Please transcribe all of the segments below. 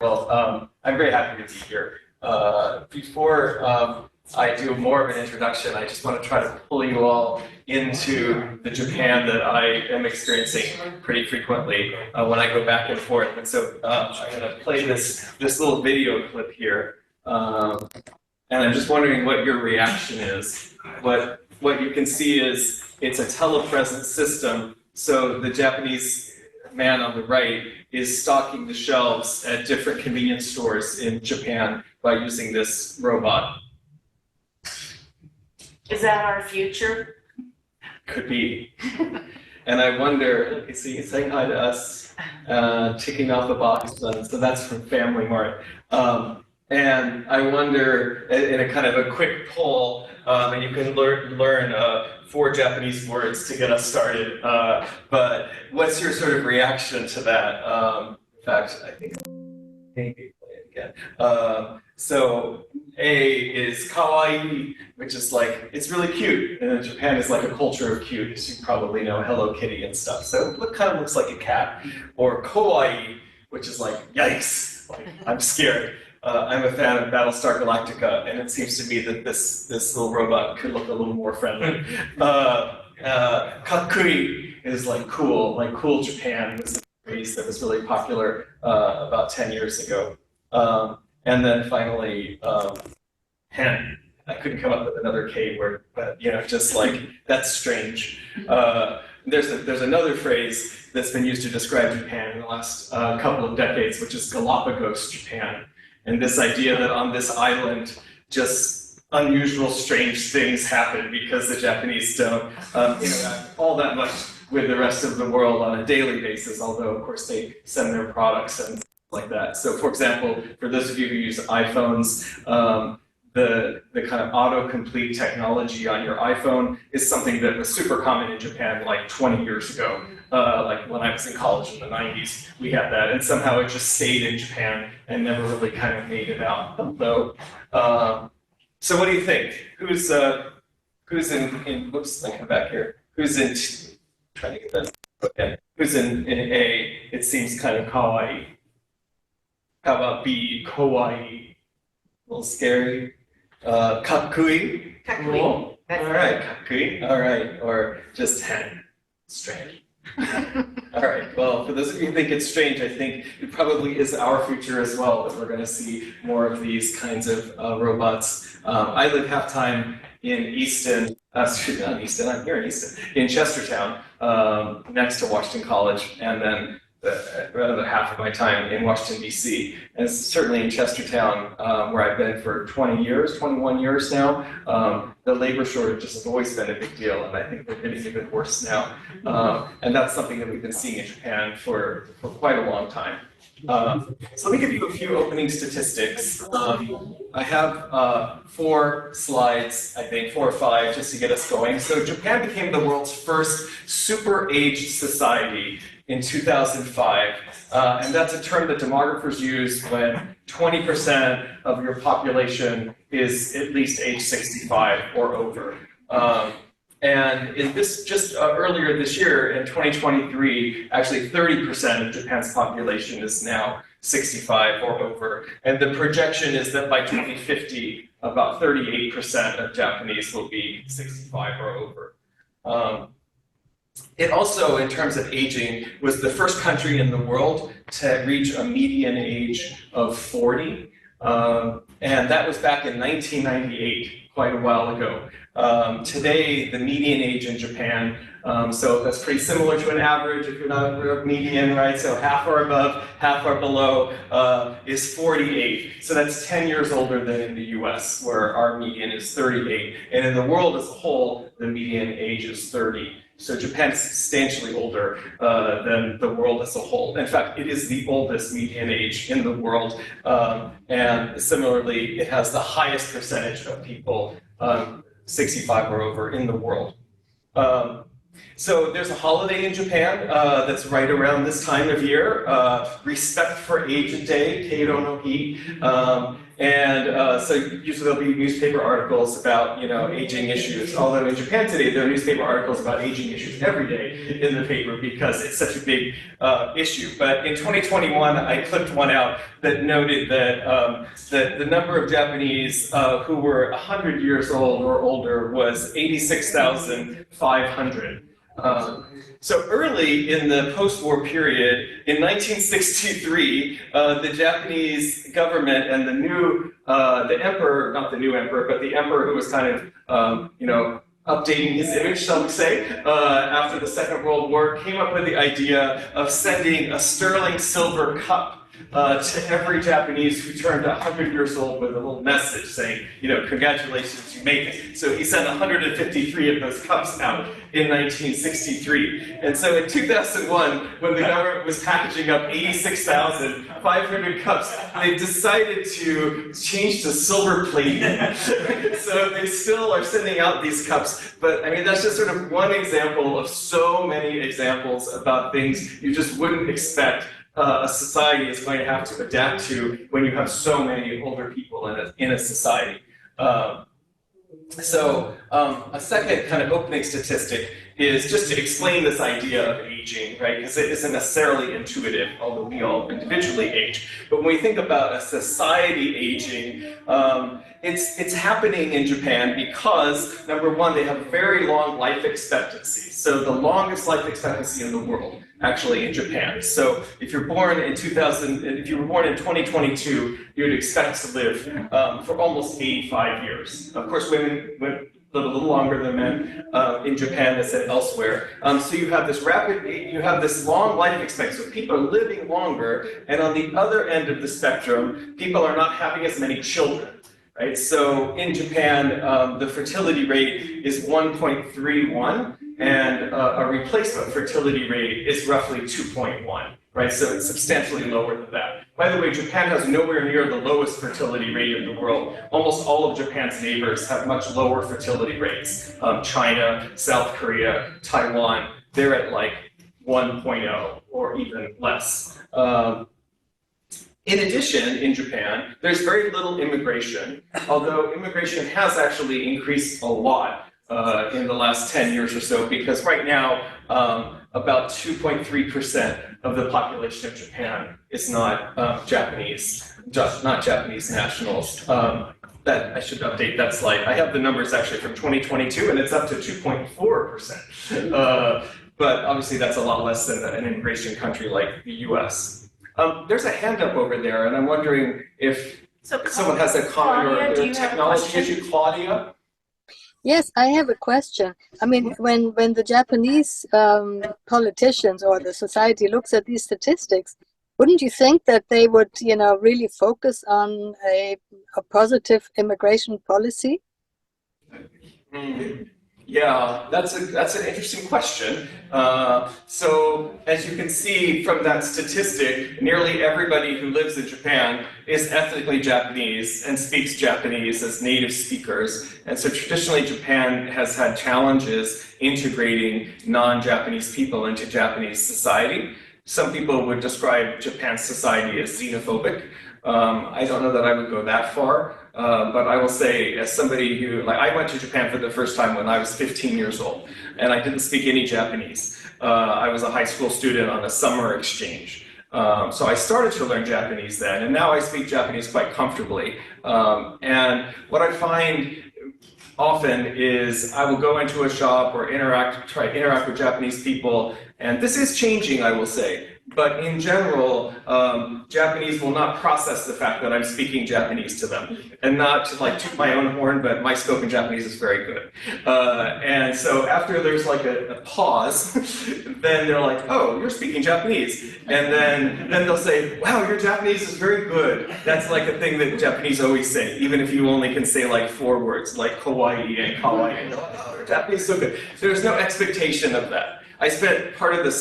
Well, I'm very happy to be here. Before I do more of an introduction, I just want to try to pull you all into the Japan that I am experiencing pretty frequently when I go back and forth. And so I'm going to play this little video clip here. And I'm just wondering what your reaction is. What you can see is it's a telepresence system. So the Japanese man on the right is stocking the shelves at different convenience stores in Japan by using this robot. Is that our future? Could be. And I wonder, you see, he's saying hi to us, ticking off the box. So that's from Family Mart. And I wonder, in a kind of a quick poll, and you can learn 4 Japanese words to get us started. But what's your sort of reaction to that? In fact, I think maybe play it again. So A is kawaii, which is like, it's really cute. And Japan is like a culture of cute, as you probably know, Hello Kitty and stuff. So it kind of looks like a cat. Or kawaii, which is like, yikes, like, I'm scared. I'm a fan of Battlestar Galactica, and it seems to me that this little robot could look a little more friendly. Kakkui is like cool Japan. It was a phrase that was really popular about 10 years ago. And then finally, hen. I couldn't come up with another K word, but just like, that's strange. There's another phrase that's been used to describe Japan in the last couple of decades, which is Galapagos Japan. And this idea that on this island, just unusual, strange things happen because the Japanese don't interact all that much with the rest of the world on a daily basis, although, of course, they send their products and like that. So, for example, for those of you who use iPhones, the kind of autocomplete technology on your iPhone is something that was super common in Japan like 20 years ago. Like when I was in college in the 90s, we had that, and somehow it just stayed in Japan and never really kind of made it out. Although, so what do you think? Who's in whoops, let me come back here. Who's in, trying to get that, okay. Who's in A? It seems kind of kawaii. How about B, kawaii? A little scary. Kakkui? Kakkui. Cool. All right, kakkui. All right, or just hen. Strange. All right, well, for those of you who think it's strange, I think it probably is our future as well, that we're going to see more of these kinds of robots. I live half-time in Easton, not Easton, I'm here in Easton, in Chestertown, next to Washington College, and then the other half of my time in Washington, D.C. And certainly in Chestertown, where I've been for 21 years now, the labor shortage has always been a big deal, and I think they're getting even worse now. And that's something that we've been seeing in Japan for quite a long time. So let me give you a few opening statistics. I have 4 slides, I think, 4 or 5, just to get us going. So Japan became the world's first super-aged society in 2005, and that's a term that demographers use when 20% of your population is at least age 65 or over. And in this, just earlier this year, in 2023, actually 30% of Japan's population is now 65 or over. And the projection is that by 2050, about 38% of Japanese will be 65 or over. It also, in terms of aging, was the first country in the world to reach a median age of 40. And that was back in 1998, quite a while ago. Today, the median age in Japan, so that's pretty similar to an average if you're not a median, right? So half are above, half are below, is 48. So that's 10 years older than in the US, where our median is 38. And in the world as a whole, the median age is 30. So Japan's substantially older than the world as a whole. In fact, it is the oldest median age in the world. And similarly, it has the highest percentage of people 65 or over in the world. So there's a holiday in Japan that's right around this time of year, Respect for Aged Day, Keiro no Hi. And so usually there'll be newspaper articles about, aging issues. Although in Japan today, there are newspaper articles about aging issues every day in the paper because it's such a big issue. But in 2021, I clipped one out that noted that the number of Japanese who were 100 years old or older was 86,500. So early in the post-war period, in 1963, the Japanese government and the emperor, not the new emperor, but the emperor who was kind of, updating his image, shall we say, after the Second World War, came up with the idea of sending a sterling silver cup to every Japanese who turned 100 years old with a little message saying, congratulations, you made it. So he sent 153 of those cups out in 1963. And so in 2001, when the government was packaging up 86,500 cups, they decided to change to silver plating. So they still are sending out these cups. But I mean, that's just sort of one example of so many examples about things you just wouldn't expect a society is going to have to adapt to when you have so many older people in a society. A second kind of opening statistic is just to explain this idea of aging, right? Because it isn't necessarily intuitive, although we all individually age. But when we think about a society aging, it's happening in Japan because, number one, they have very long life expectancy. So the longest life expectancy in the world, actually, in Japan. So if you're born in 2022, you'd expect to live for almost 85 years. Of course, women live a little longer than men in Japan than elsewhere. So you have this long life expectancy. So people are living longer, and on the other end of the spectrum, people are not having as many children. Right? So in Japan, the fertility rate is 1.31, and a replacement fertility rate is roughly 2.1. Right? So it's substantially lower than that. By the way, Japan has nowhere near the lowest fertility rate in the world. Almost all of Japan's neighbors have much lower fertility rates. China, South Korea, Taiwan, they're at like 1.0 or even less. In addition, in Japan, there's very little immigration, although immigration has actually increased a lot in the last 10 years or so, because right now, about 2.3% of the population of Japan is not Japanese, not Japanese nationals. That I should update that slide. I have the numbers actually from 2022, and it's up to 2.4%. But obviously, that's a lot less than an immigration country like the U.S. There's a hand up over there, and I'm wondering if someone has a comment or a technology issue. Claudia? Yes, I have a question. I mean, when the Japanese politicians or the society looks at these statistics, wouldn't you think that they would, really focus on a positive immigration policy? Yeah, that's an interesting question. So as you can see from that statistic, nearly everybody who lives in Japan is ethnically Japanese and speaks Japanese as native speakers. And so traditionally Japan has had challenges integrating non-Japanese people into Japanese society. Some people would describe Japan's society as xenophobic. I don't know that I would go that far, but I will say, as somebody who, I went to Japan for the first time when I was 15 years old, and I didn't speak any Japanese. I was a high school student on a summer exchange. So I started to learn Japanese then, and now I speak Japanese quite comfortably. And what I find often is I will go into a shop or try to interact with Japanese people, and this is changing, I will say. But in general, Japanese will not process the fact that I'm speaking Japanese to them. And not to toot my own horn, but my spoken Japanese is very good. And so after there's a pause, then they're like, oh, you're speaking Japanese. And then they'll say, wow, your Japanese is very good. That's a thing that Japanese always say, even if you only can say 4 words, like kawaii and kawaii. And they're like, oh, your Japanese is so good. There's no expectation of that. I spent part of this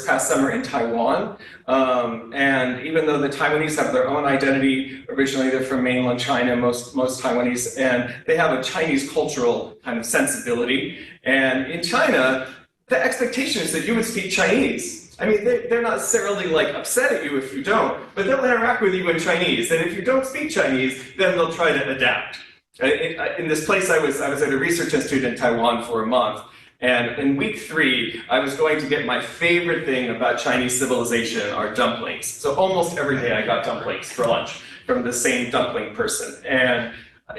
past summer in Taiwan, and even though the Taiwanese have their own identity, originally they're from mainland China, most Taiwanese, and they have a Chinese cultural kind of sensibility. And in China, the expectation is that you would speak Chinese. I mean, they're not necessarily like upset at you if you don't, but they'll interact with you in Chinese. And if you don't speak Chinese, then they'll try to adapt. In this place, I was at a research institute in Taiwan for a month. And in week 3, I was going to get my favorite thing about Chinese civilization are dumplings. So almost every day I got dumplings for lunch from the same dumpling person. And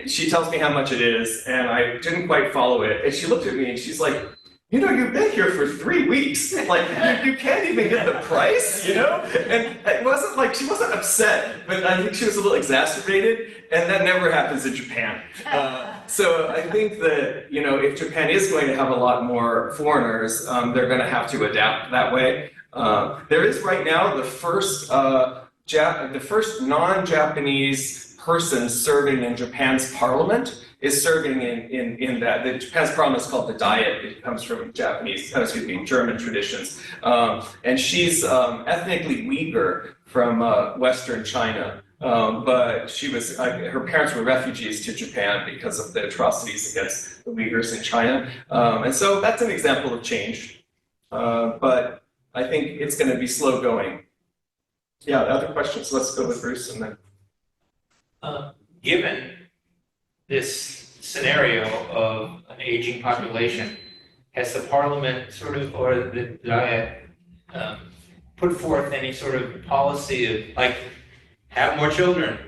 she tells me how much it is, and I didn't quite follow it. And she looked at me and she's like, you know, you've been here for 3 weeks. Like, you can't even get the price, you know? And it wasn't like, she wasn't upset, but I think she was a little exacerbated, and that never happens in Japan. So I think that, you know, if Japan is going to have a lot more foreigners, they're going to have to adapt that way. There is right now the first non-Japanese person serving in Japan's parliament is serving in that. Japan's parliament is called the Diet. It comes from German traditions. And she's ethnically Uyghur from Western China. But she was, her parents were refugees to Japan because of the atrocities against the Uyghurs in China. And so that's an example of change. But I think it's going to be slow going. Yeah, other questions? Let's go with Bruce and then. Given this scenario of an aging population, has the parliament sort of, or the Diet, put forth any sort of policy of, like, have more children,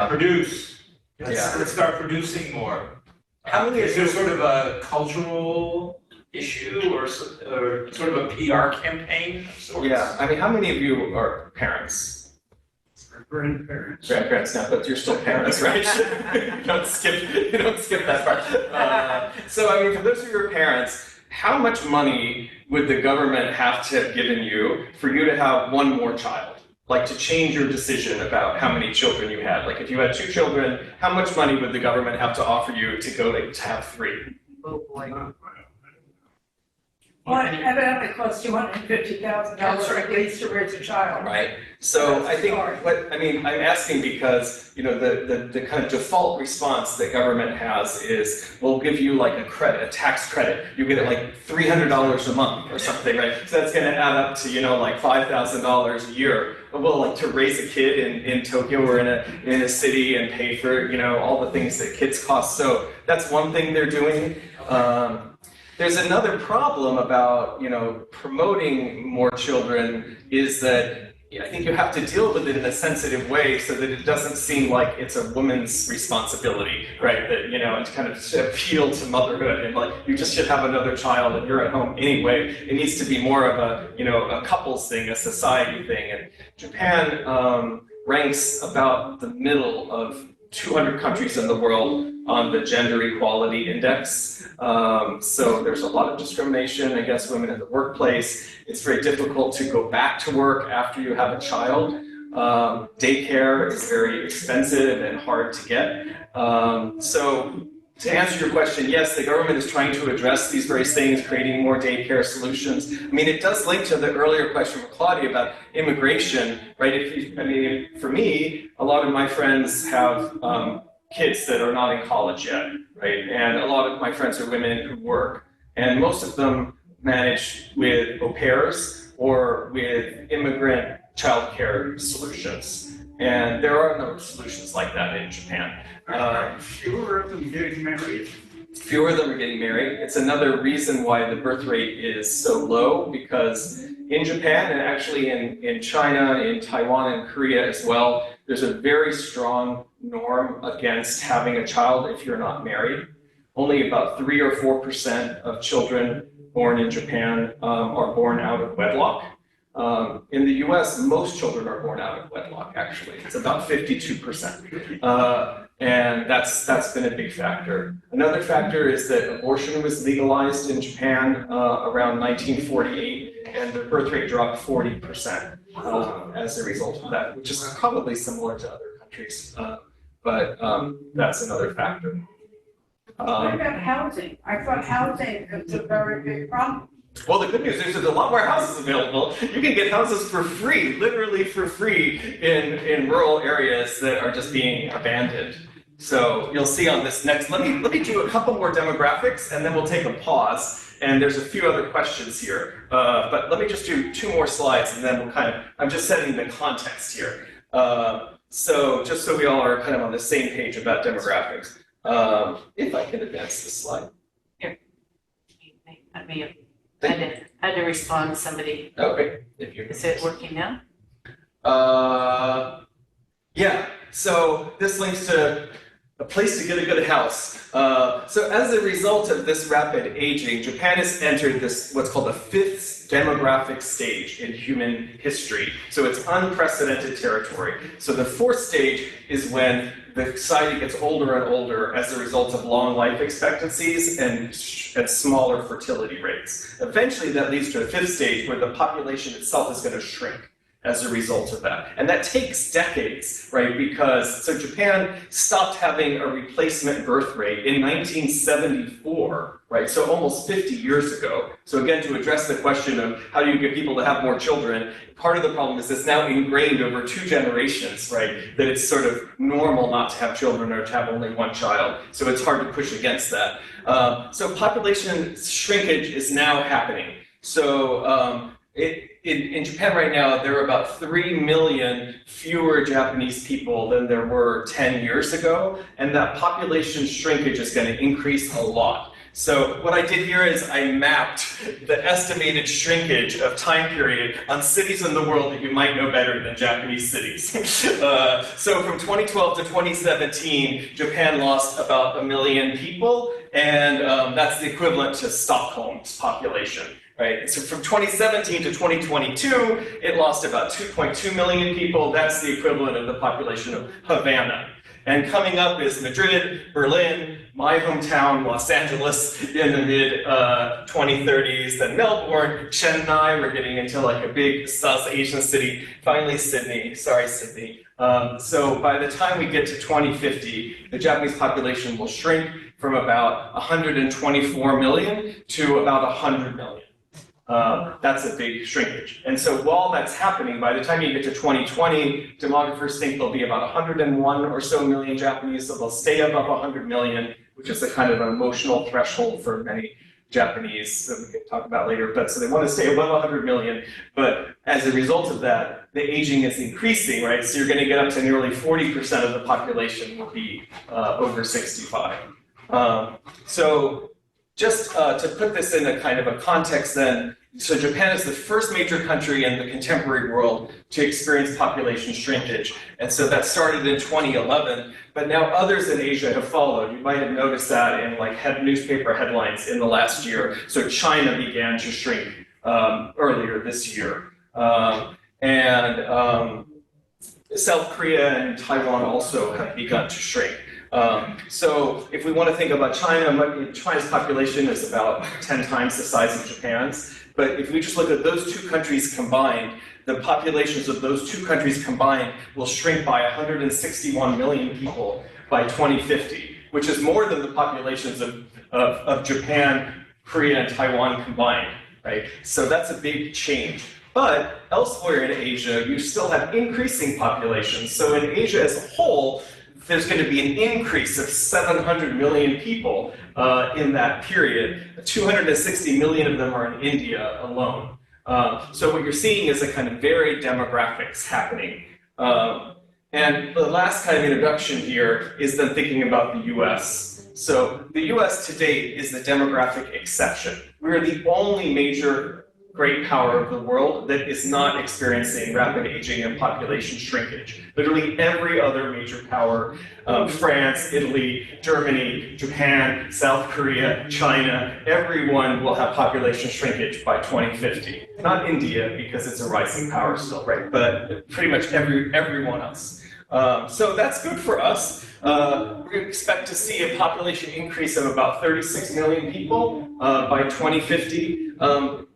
produce, let's start producing more? How many is there sort of a cultural issue or sort of a PR campaign of sorts? Yeah, I mean, how many of you are parents? Grandparents. Grandparents now, but you're still parents, right? you don't skip that part. So, I mean, for those of your parents, how much money would the government have to have given you for you to have one more child? Like to change your decision about how many children you had? Like if you had 2 children, how much money would the government have to offer you to go to have 3? Well, evidently it costs $250,000 at least to raise a child. Right. So I think I'm asking because, you know, the kind of default response that government has is, we'll give you like a tax credit. You get it like $300 a month or something, right? So that's going to add up to, you know, like $5,000 a year. Well, like to raise a kid in Tokyo or in a city and pay for, you know, all the things that kids cost. So that's one thing they're doing. There's another problem about, you know, promoting more children is that I think you have to deal with it in a sensitive way so that it doesn't seem like it's a woman's responsibility, right? That, you know, and to kind of appeal to motherhood and like, you just should have another child and you're at home anyway. It needs to be more of a, you know, a couples thing, a society thing. And Japan ranks about the middle of 200 countries in the world on the Gender Equality Index. So there's a lot of discrimination against women in the workplace. It's very difficult to go back to work after you have a child. Daycare is very expensive and hard to get. So to answer your question, yes, the government is trying to address these various things, creating more daycare solutions. I mean, it does link to the earlier question from Claudia about immigration, right? For me, a lot of my friends have kids that are not in college yet, right? And a lot of my friends are women who work, and most of them manage with au pairs or with immigrant childcare solutions. And there are no solutions like that in Japan. Fewer of them getting married. Fewer of them are getting married. It's another reason why the birth rate is so low, because in Japan and actually in China, in Taiwan and Korea as well, there's a very strong norm against having a child if you're not married. Only about 3 or 4% of children born in Japan are born out of wedlock. In the US, most children are born out of wedlock, actually. It's about 52%. And that's been a big factor. Another factor is that abortion was legalized in Japan around 1948, and the birth rate dropped 40% as a result of that, which is probably similar to other countries. But that's another factor. What about housing? I thought housing is a very big problem. Well, the good news is there's a lot more houses available. You can get houses for free, literally for free, in rural areas that are just being abandoned. So you'll see on this next, let me do a couple more demographics and then we'll take a pause. And there's a few other questions here, but let me just do 2 more slides and then we'll I'm just setting the context here. So just so we all are kind of on the same page about demographics. If I can advance this slide. Here. I may have had to respond to somebody. Okay, if you're. Is it working now? Yeah, so this links to a place to get a good house. So as a result of this rapid aging, Japan has entered this, what's called the 5th demographic stage in human history. So it's unprecedented territory. So the 4th stage is when the society gets older and older as a result of long life expectancies and smaller fertility rates. Eventually that leads to a 5th stage where the population itself is going to shrink as a result of that. And that takes decades, right? Because, so Japan stopped having a replacement birth rate in 1974, right? So almost 50 years ago. So again, to address the question of how do you get people to have more children, part of the problem is it's now ingrained over 2 generations, right? That it's sort of normal not to have children or to have only 1 child. So it's hard to push against that. So population shrinkage is now happening. So in Japan right now, there are about 3 million fewer Japanese people than there were 10 years ago, and that population shrinkage is going to increase a lot. So what I did here is I mapped the estimated shrinkage of time period on cities in the world that you might know better than Japanese cities. So from 2012 to 2017, Japan lost about 1 million people, and that's the equivalent to Stockholm's population. Right, so from 2017 to 2022, it lost about 2.2 million people. That's the equivalent of the population of Havana. And coming up is Madrid, Berlin, my hometown, Los Angeles, in the mid-2030s, then Melbourne, Chennai, we're getting into like a big South Asian city, finally Sydney, sorry Sydney. So by the time we get to 2050, the Japanese population will shrink from about 124 million to about 100 million. That's a big shrinkage. And so while that's happening, by the time you get to 2020, demographers think there'll be about 101 or so million Japanese, so they'll stay above 100 million, which is a kind of an emotional threshold for many Japanese that we can talk about later. But so they want to stay above 100 million, but as a result of that, the aging is increasing, right? So you're going to get up to nearly 40% of the population will be over 65. So just to put this in a kind of a context then, so Japan is the first major country in the contemporary world to experience population shrinkage. And so that started in 2011, but now others in Asia have followed. You might have noticed that in like newspaper headlines in the last year. So China began to shrink earlier this year. South Korea and Taiwan also have begun to shrink. So if we want to think about China, China's population is about 10 times the size of Japan's. But if we just look at those 2 countries combined, the populations of those 2 countries combined will shrink by 161 million people by 2050, which is more than the populations of Japan, Korea, and Taiwan combined, right? So that's a big change. But elsewhere in Asia, you still have increasing populations. So in Asia as a whole, there's going to be an increase of 700 million people in that period. 260 million of them are in India alone. So what you're seeing is a kind of varied demographics happening. And the last kind of introduction here is then thinking about the US. So the US to date is the demographic exception. We're the only major great power of the world that is not experiencing rapid aging and population shrinkage. Literally every other major power, France, Italy, Germany, Japan, South Korea, China, everyone will have population shrinkage by 2050. Not India, because it's a rising power still, right? But pretty much everyone else. So that's good for us. We expect to see a population increase of about 36 million people by 2050.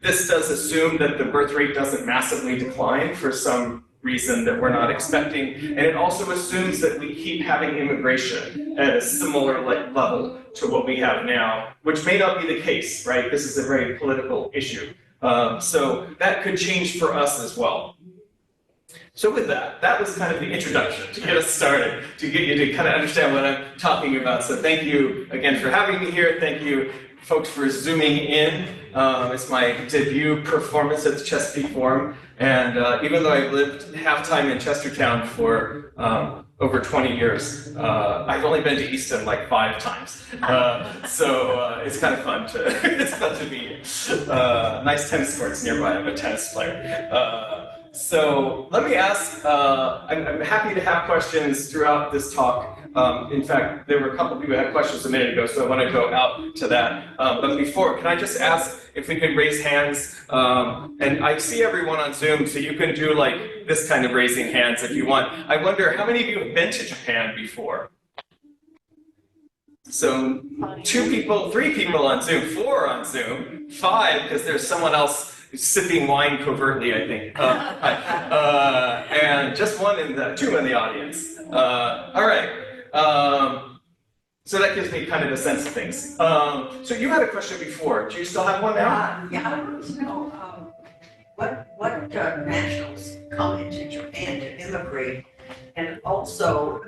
This does assume that the birth rate doesn't massively decline for some reason that we're not expecting. And it also assumes that we keep having immigration at a similar level to what we have now, which may not be the case, right? This is a very political issue. So that could change for us as well. So with that, that was kind of the introduction to get us started, to get you to kind of understand what I'm talking about. So thank you again for having me here. Thank you, folks for zooming in. It's my debut performance at the Chesapeake Forum, and even though I've lived half time in Chestertown for over 20 years, I've only been to Easton like 5 times. So it's kind of fun to it's fun to be here. Nice tennis courts nearby. I'm a tennis player. So let me ask, I'm happy to have questions throughout this talk. In fact, there were a couple of people who had questions a minute ago, so I want to go out to that. But before, can I just ask if we could raise hands? And I see everyone on Zoom, so you can do like this kind of raising hands if you want. I wonder, how many of you have been to Japan before? So 2 people, 3 people on Zoom, 4 on Zoom, 5 because there's someone else sipping wine covertly, I think. And just 2 in the audience. All right. So that gives me kind of a sense of things. So you had a question before. Do you still have one now? Yeah, I want to know, what nationals come into Japan to immigrate? And also,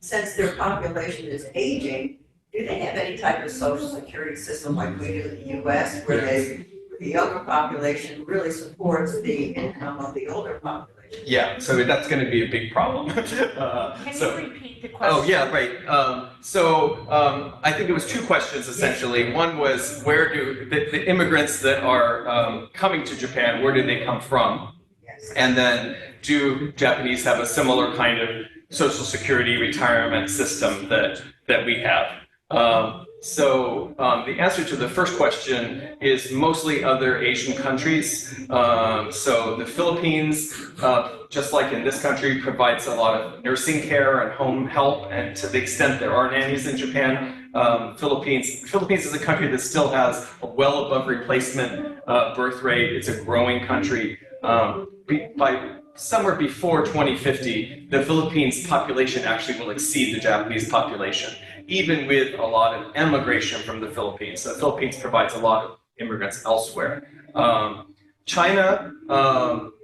since their population is aging, do they have any type of social security system like we do in the US where the younger population really supports the income of the older population? Yeah, so that's going to be a big problem. Can you repeat the question? Oh, yeah, right. I think it was 2 questions essentially. One was, where do the immigrants that are coming to Japan, where do they come from? Yes. And then, do Japanese have a similar kind of social security retirement system that we have? The answer to the first question is mostly other Asian countries. So the Philippines, just like in this country, provides a lot of nursing care and home help, and to the extent there are nannies in Japan, Philippines is a country that still has a well above replacement birth rate. It's a growing country. By somewhere before 2050, the Philippines population actually will exceed the Japanese population, even with a lot of emigration from the Philippines. So the Philippines provides a lot of immigrants elsewhere. China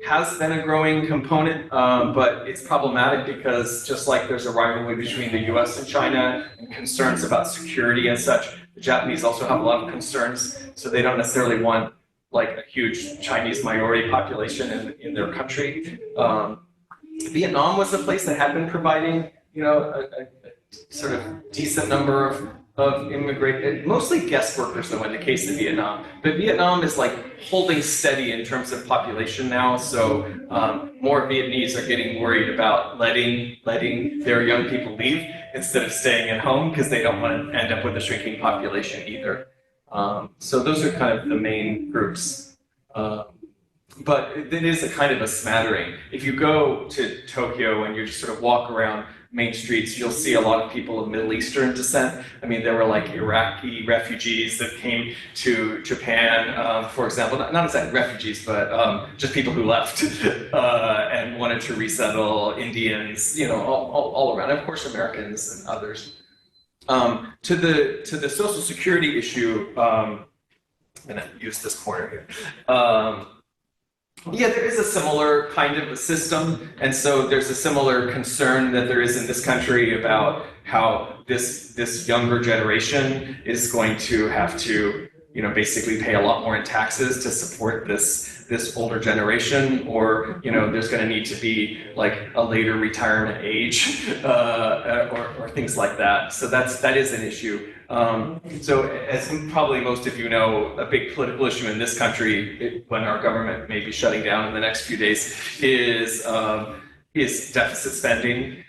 has been a growing component, but it's problematic because just like there's a rivalry between the US and China and concerns about security and such, the Japanese also have a lot of concerns, so they don't necessarily want like a huge Chinese minority population in their country. Vietnam was a place that had been providing, a sort of decent number of immigrant, mostly guest workers though in the case of Vietnam. But Vietnam is like holding steady in terms of population now, so more Vietnamese are getting worried about letting their young people leave instead of staying at home because they don't want to end up with a shrinking population either. So those are kind of the main groups. But it is a kind of a smattering. If you go to Tokyo and you just sort of walk around main streets, you'll see a lot of people of Middle Eastern descent. I mean, there were like Iraqi refugees that came to Japan, for example, not exactly refugees, but just people who left and wanted to resettle, Indians, all around, and of course Americans and others. To the Social Security issue, I'm gonna use this corner here. Yeah, there is a similar kind of a system, and so there's a similar concern that there is in this country about how this younger generation is going to have to, basically pay a lot more in taxes to support this older generation, or there's going to need to be like a later retirement age, or things like that. So that is an issue. So as probably most of you know, a big political issue in this country, when our government may be shutting down in the next few days, is deficit spending.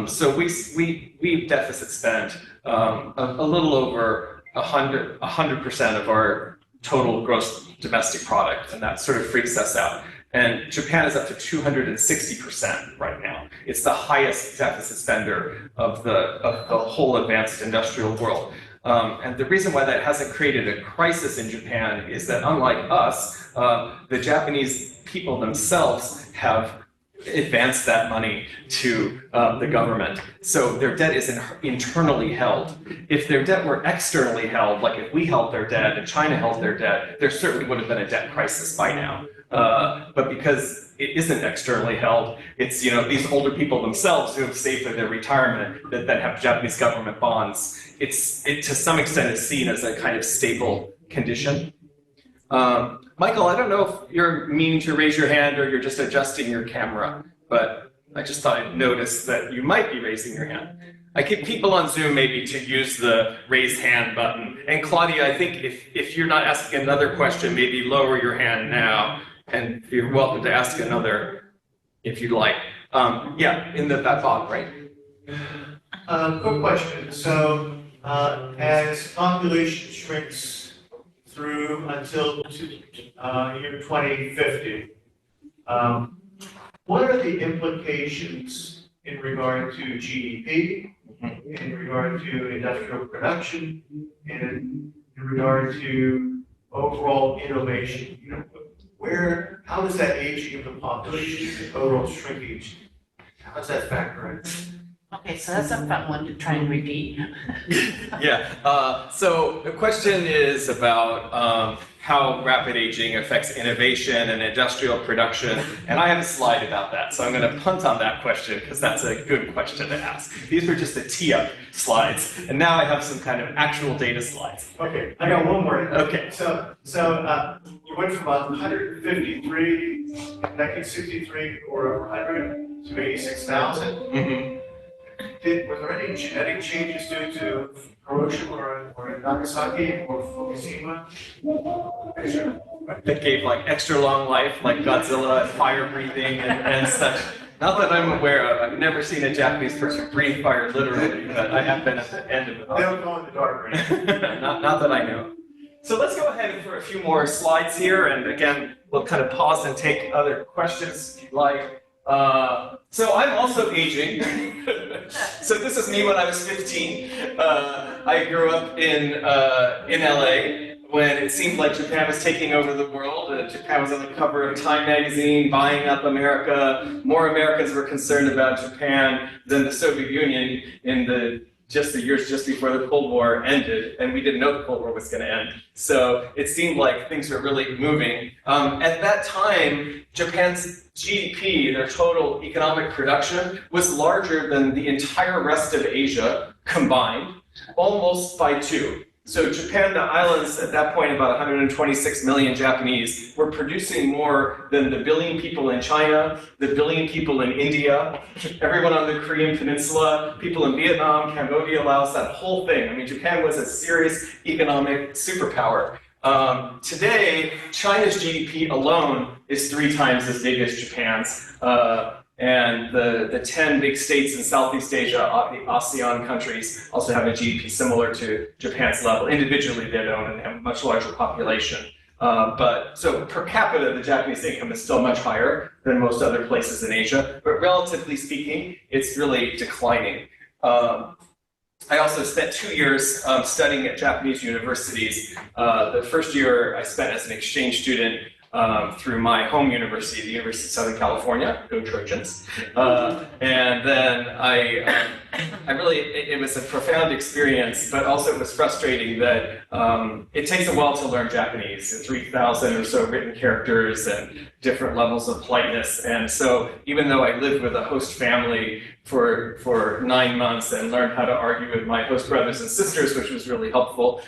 So we deficit spend a little over 100% of our total gross domestic product, and that sort of freaks us out. And Japan is up to 260% right now. It's the highest deficit spender of the whole advanced industrial world. And the reason why that hasn't created a crisis in Japan is that, unlike us, the Japanese people themselves have advance that money to the government. So their debt is internally held. If their debt were externally held, like if we held their debt and China held their debt, there certainly would have been a debt crisis by now. But because it isn't externally held, it's these older people themselves who have saved for their retirement that then have Japanese government bonds. It to some extent is seen as a kind of stable condition. Michael, I don't know if you're meaning to raise your hand or you're just adjusting your camera, but I just thought I'd notice that you might be raising your hand. I get people on Zoom maybe to use the raise hand button. And Claudia, I think if you're not asking another question, maybe lower your hand now, and you're welcome to ask another if you'd like. Yeah, in the back bottom, right? Quick question. So, as population shrinks through until year 2050, what are the implications in regard to GDP, in regard to industrial production, and in regard to overall innovation? How does that aging of the population and overall shrinkage, how does that factor in? Okay, so that's a fun one to try and repeat. Yeah, so the question is about how rapid aging affects innovation and industrial production, and I have a slide about that, so I'm going to punt on that question because that's a good question to ask. These were just the tee-up slides, and now I have some kind of actual data slides. Okay, I got one more. Okay. So you went from 153 in 1963 or over 100 to 86,000. Mm-hmm. Were there any genetic changes due to Hiroshima or Nagasaki or Fukushima? That gave like extra long life, like Godzilla, fire breathing and such. Not that I'm aware of. I've never seen a Japanese person breathe fire literally, but I have been at the end of it. They don't go in the dark, right? not that I know. So let's go ahead for a few more slides here, and again, we'll kind of pause and take other questions if you'd like. So I'm also aging. So this is me when I was 15. I grew up in LA when it seemed like Japan was taking over the world. Japan was on the cover of Time magazine, buying up America. More Americans were concerned about Japan than the Soviet Union in the years just before the Cold War ended, and we didn't know the Cold War was going to end. So it seemed like things were really moving. At that time, Japan's GDP, their total economic production, was larger than the entire rest of Asia combined, almost by 2. So Japan, the islands, at that point about 126 million Japanese, were producing more than the billion people in China, the billion people in India, everyone on the Korean Peninsula, people in Vietnam, Cambodia, Laos, that whole thing. I mean, Japan was a serious economic superpower. Today, China's GDP alone is 3 times as big as Japan's. And the 10 big states in Southeast Asia, the ASEAN countries, also have a GDP similar to Japan's level. Individually, they don't and have a much larger population. But so per capita, the Japanese income is still much higher than most other places in Asia. But relatively speaking, it's really declining. I also spent 2 years studying at Japanese universities. The first year I spent as an exchange student through my home university, the University of Southern California, go Trojans. And then it was a profound experience, but also it was frustrating that it takes a while to learn Japanese, 3,000 or so written characters and different levels of politeness. And so even though I lived with a host family for 9 months and learned how to argue with my host brothers and sisters, which was really helpful,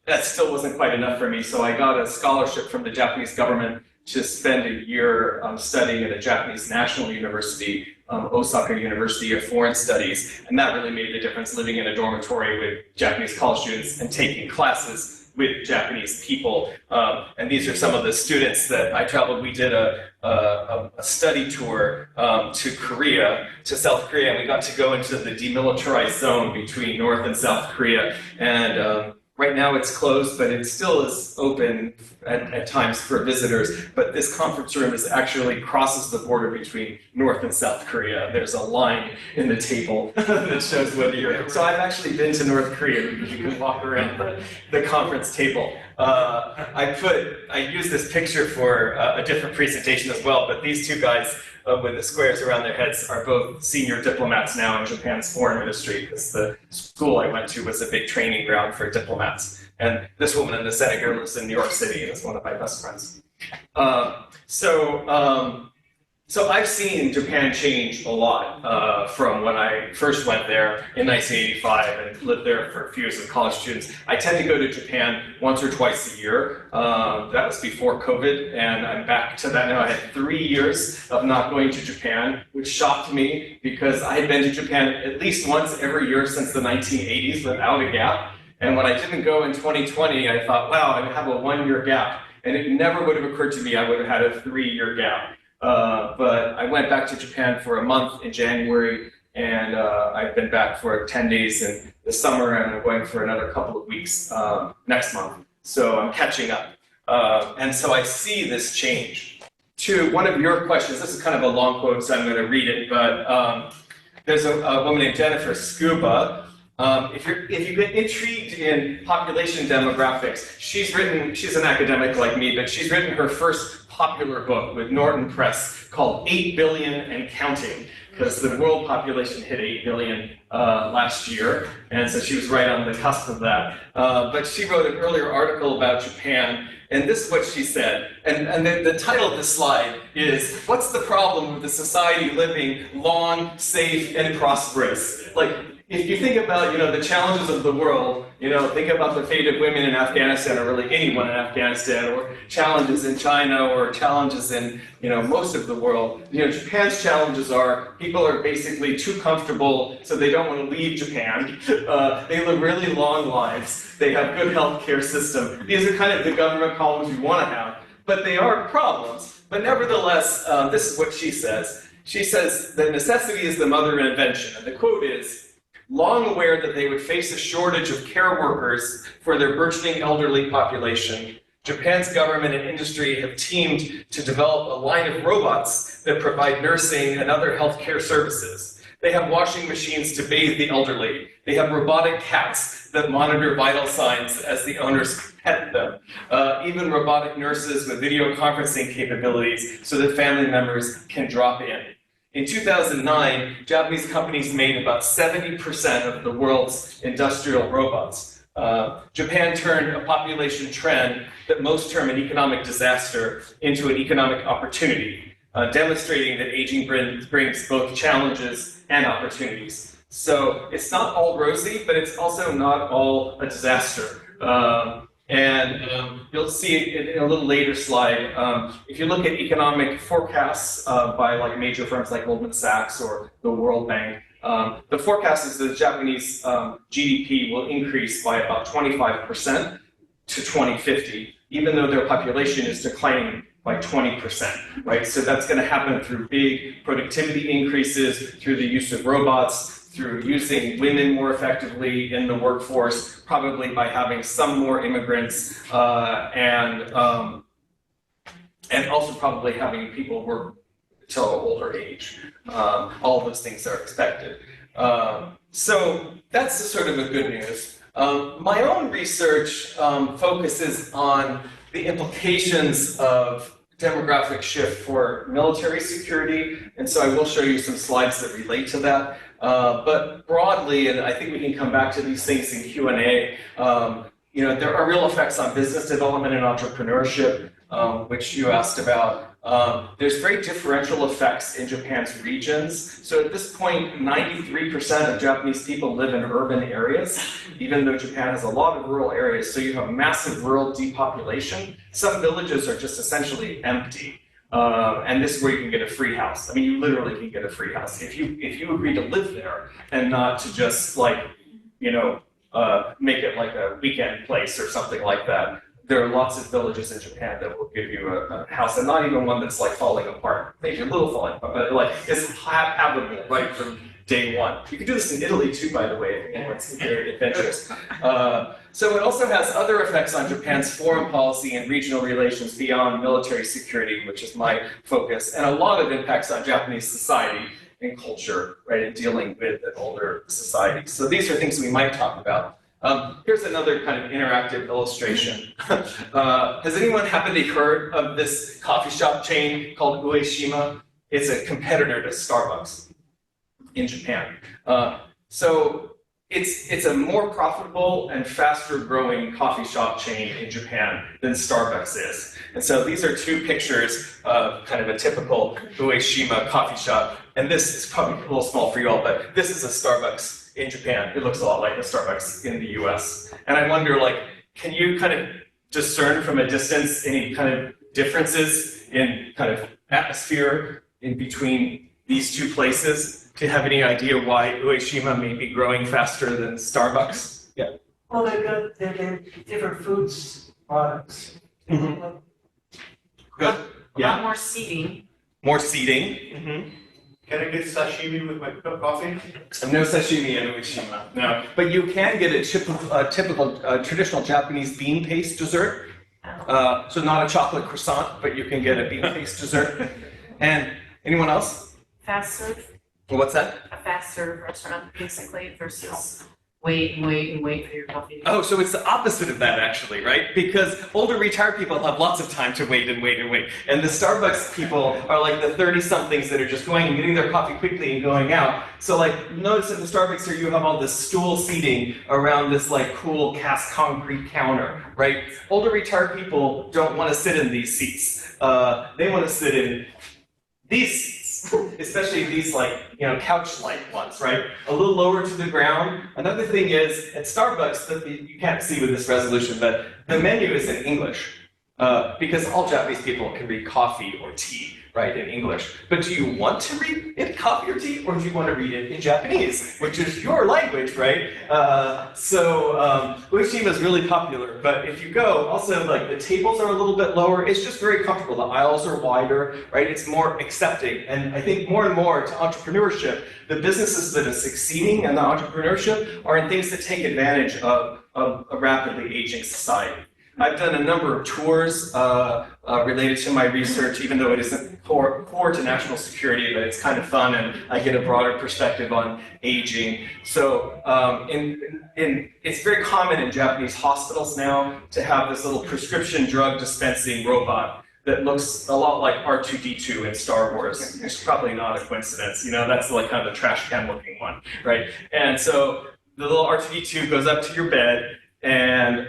that still wasn't quite enough for me. So I got a scholarship from the Japanese government to spend a year studying at a Japanese national university, Osaka University of Foreign Studies. And that really made a difference, living in a dormitory with Japanese college students and taking classes with Japanese people. And these are some of the students that I traveled. We did a study tour to Korea, to South Korea, and we got to go into the demilitarized zone between North and South Korea. And right now it's closed, but it still is open at times for visitors. But this conference room actually crosses the border between North and South Korea. There's a line in the table that shows whether you're. So I've actually been to North Korea because you can walk around the conference table. I used this picture for a different presentation as well, but these two guys with the squares around their heads are both senior diplomats now in Japan's foreign ministry, because the school I went to was a big training ground for diplomats. And this woman in the center here lives in New York City and is one of my best friends. So I've seen Japan change a lot from when I first went there in 1985 and lived there for a few years with college students. I tend to go to Japan once or twice a year. That was before COVID, and I'm back to that now. I had 3 years of not going to Japan, which shocked me because I had been to Japan at least once every year since the 1980s without a gap. And when I didn't go in 2020, I thought, wow, I have a 1-year gap. And it never would have occurred to me I would have had a 3-year gap. But I went back to Japan for a month in January, and I've been back for 10 days in the summer, and I'm going for another couple of weeks next month. So I'm catching up. And so I see this change. To one of your questions, this is kind of a long quote, so I'm going to read it, but there's a woman named Jennifer Scuba. If you get intrigued in population demographics, she's an academic like me, but she's written her first popular book with Norton Press called 8 Billion and Counting, because the world population hit 8 billion last year, and so she was right on the cusp of that. But she wrote an earlier article about Japan, and this is what she said, and the title of the slide is, "What's the problem with the society living long, safe, and prosperous?" Like, if you think about, the challenges of the world, think about the fate of women in Afghanistan, or really anyone in Afghanistan, or challenges in China, or challenges in, most of the world. Japan's challenges are people are basically too comfortable, so they don't want to leave Japan. They live really long lives. They have good healthcare system. These are kind of the government problems we want to have, but they are problems. But nevertheless, this is what she says. She says, "The necessity is the mother of invention," and the quote is, "Long aware that they would face a shortage of care workers for their burgeoning elderly population, Japan's government and industry have teamed to develop a line of robots that provide nursing and other healthcare services. They have washing machines to bathe the elderly. They have robotic cats that monitor vital signs as the owners pet them. Even robotic nurses with video conferencing capabilities so that family members can drop in. In 2009, Japanese companies made about 70% of the world's industrial robots. Japan turned a population trend that most term an economic disaster into an economic opportunity, demonstrating that aging brings both challenges and opportunities. So it's not all rosy, but it's also not all a disaster. You'll see it in a little later slide. If you look at economic forecasts by major firms like Goldman Sachs or the World Bank, the forecast is that the Japanese GDP will increase by about 25% to 2050, even though their population is declining by 20%, right? So that's going to happen through big productivity increases, through the use of robots, through using women more effectively in the workforce, probably by having some more immigrants, and also probably having people work till older age. All of those things are expected. So that's sort of a good news. My own research focuses on the implications of demographic shift for military security, and so I will show you some slides that relate to that. But broadly, and I think we can come back to these things in Q&A, there are real effects on business development and entrepreneurship, which you asked about. There's very differential effects in Japan's regions. So at this point, 93% of Japanese people live in urban areas, even though Japan has a lot of rural areas. So you have massive rural depopulation. Some villages are just essentially empty. And this is where you can get a free house. I mean, you literally can get a free house. If you agree to live there and not to just make it like a weekend place or something like that. There are lots of villages in Japan that will give you a house, and not even one that's falling apart. Maybe a little falling apart, but it's habitable right from day one. You can do this in Italy too, by the way, if anyone's very adventurous. So it also has other effects on Japan's foreign policy and regional relations beyond military security, which is my focus, and a lot of impacts on Japanese society and culture, right, in dealing with an older society. So these are things we might talk about. Here's another kind of interactive illustration. Has anyone happened to heard of this coffee shop chain called Ueshima? It's a competitor to Starbucks in Japan. So it's a more profitable and faster growing coffee shop chain in Japan than Starbucks is. And so these are two pictures of kind of a typical Ueshima coffee shop. And this is probably a little small for you all, but this is a Starbucks in Japan. It looks a lot like a Starbucks in the US. And I wonder, like, can you kind of discern from a distance any kind of differences in kind of atmosphere in between these two places? Do you have any idea why Ueshima may be growing faster than Starbucks? Yeah. Well, they've got different foods products. Mm-hmm. Good. A lot Yeah. more seating. More seating. Mm-hmm. Can I get sashimi with my coffee? No sashimi in Ueshima. No. But you can get a typical traditional Japanese bean paste dessert. So not a chocolate croissant, but you can get a bean paste dessert. And anyone else? Fast serve, What's that? a fast serve restaurant basically versus wait for your coffee. Oh, so it's the opposite of that actually, right? Because older retired people have lots of time to wait and wait and wait. And the Starbucks people are like the 30-somethings that are just going and getting their coffee quickly and going out. So like, notice at the Starbucks here, you have all this stool seating around this like cool cast concrete counter, right? Older retired people don't want to sit in these seats. They want to sit in these seats. Especially these like, couch-like ones, right? A little lower to the ground. Another thing is, at Starbucks, that you can't see with this resolution, but the menu is in English. Because all Japanese people can read coffee or tea, right, in English. But do you want to read it coffee or tea, or do you want to read it in Japanese, which is your language, right? Ueshima is really popular, but if you go, also like the tables are a little bit lower. It's just very comfortable. The aisles are wider, right? It's more accepting. And I think more and more to entrepreneurship, the businesses that are succeeding in the entrepreneurship are in things that take advantage of a rapidly aging society. I've done a number of tours related to my research, even though it isn't core to national security, but it's kind of fun and I get a broader perspective on aging. So it's very common in Japanese hospitals now to have this little prescription drug dispensing robot that looks a lot like R2-D2 in Star Wars. It's probably not a coincidence, that's like kind of the trash can looking one, right? And so the little R2-D2 goes up to your bed and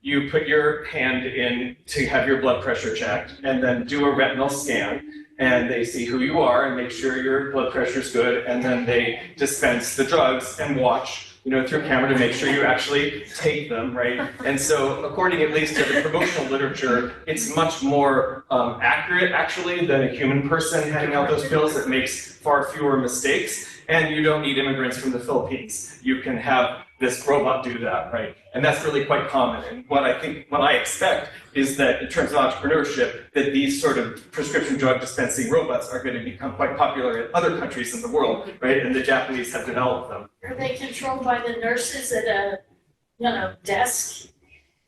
you put your hand in to have your blood pressure checked and then do a retinal scan and they see who you are and make sure your blood pressure is good and then they dispense the drugs and watch through a camera to make sure you actually take them, right? And so according at least to the promotional literature, it's much more accurate actually than a human person handing out those pills. It makes far fewer mistakes and you don't need immigrants from the Philippines. You can have this robot do that, right? And that's really quite common. And what I expect is that in terms of entrepreneurship, that these sort of prescription drug dispensing robots are going to become quite popular in other countries in the world, right? And the Japanese have developed them. Are they controlled by the nurses at a, desk?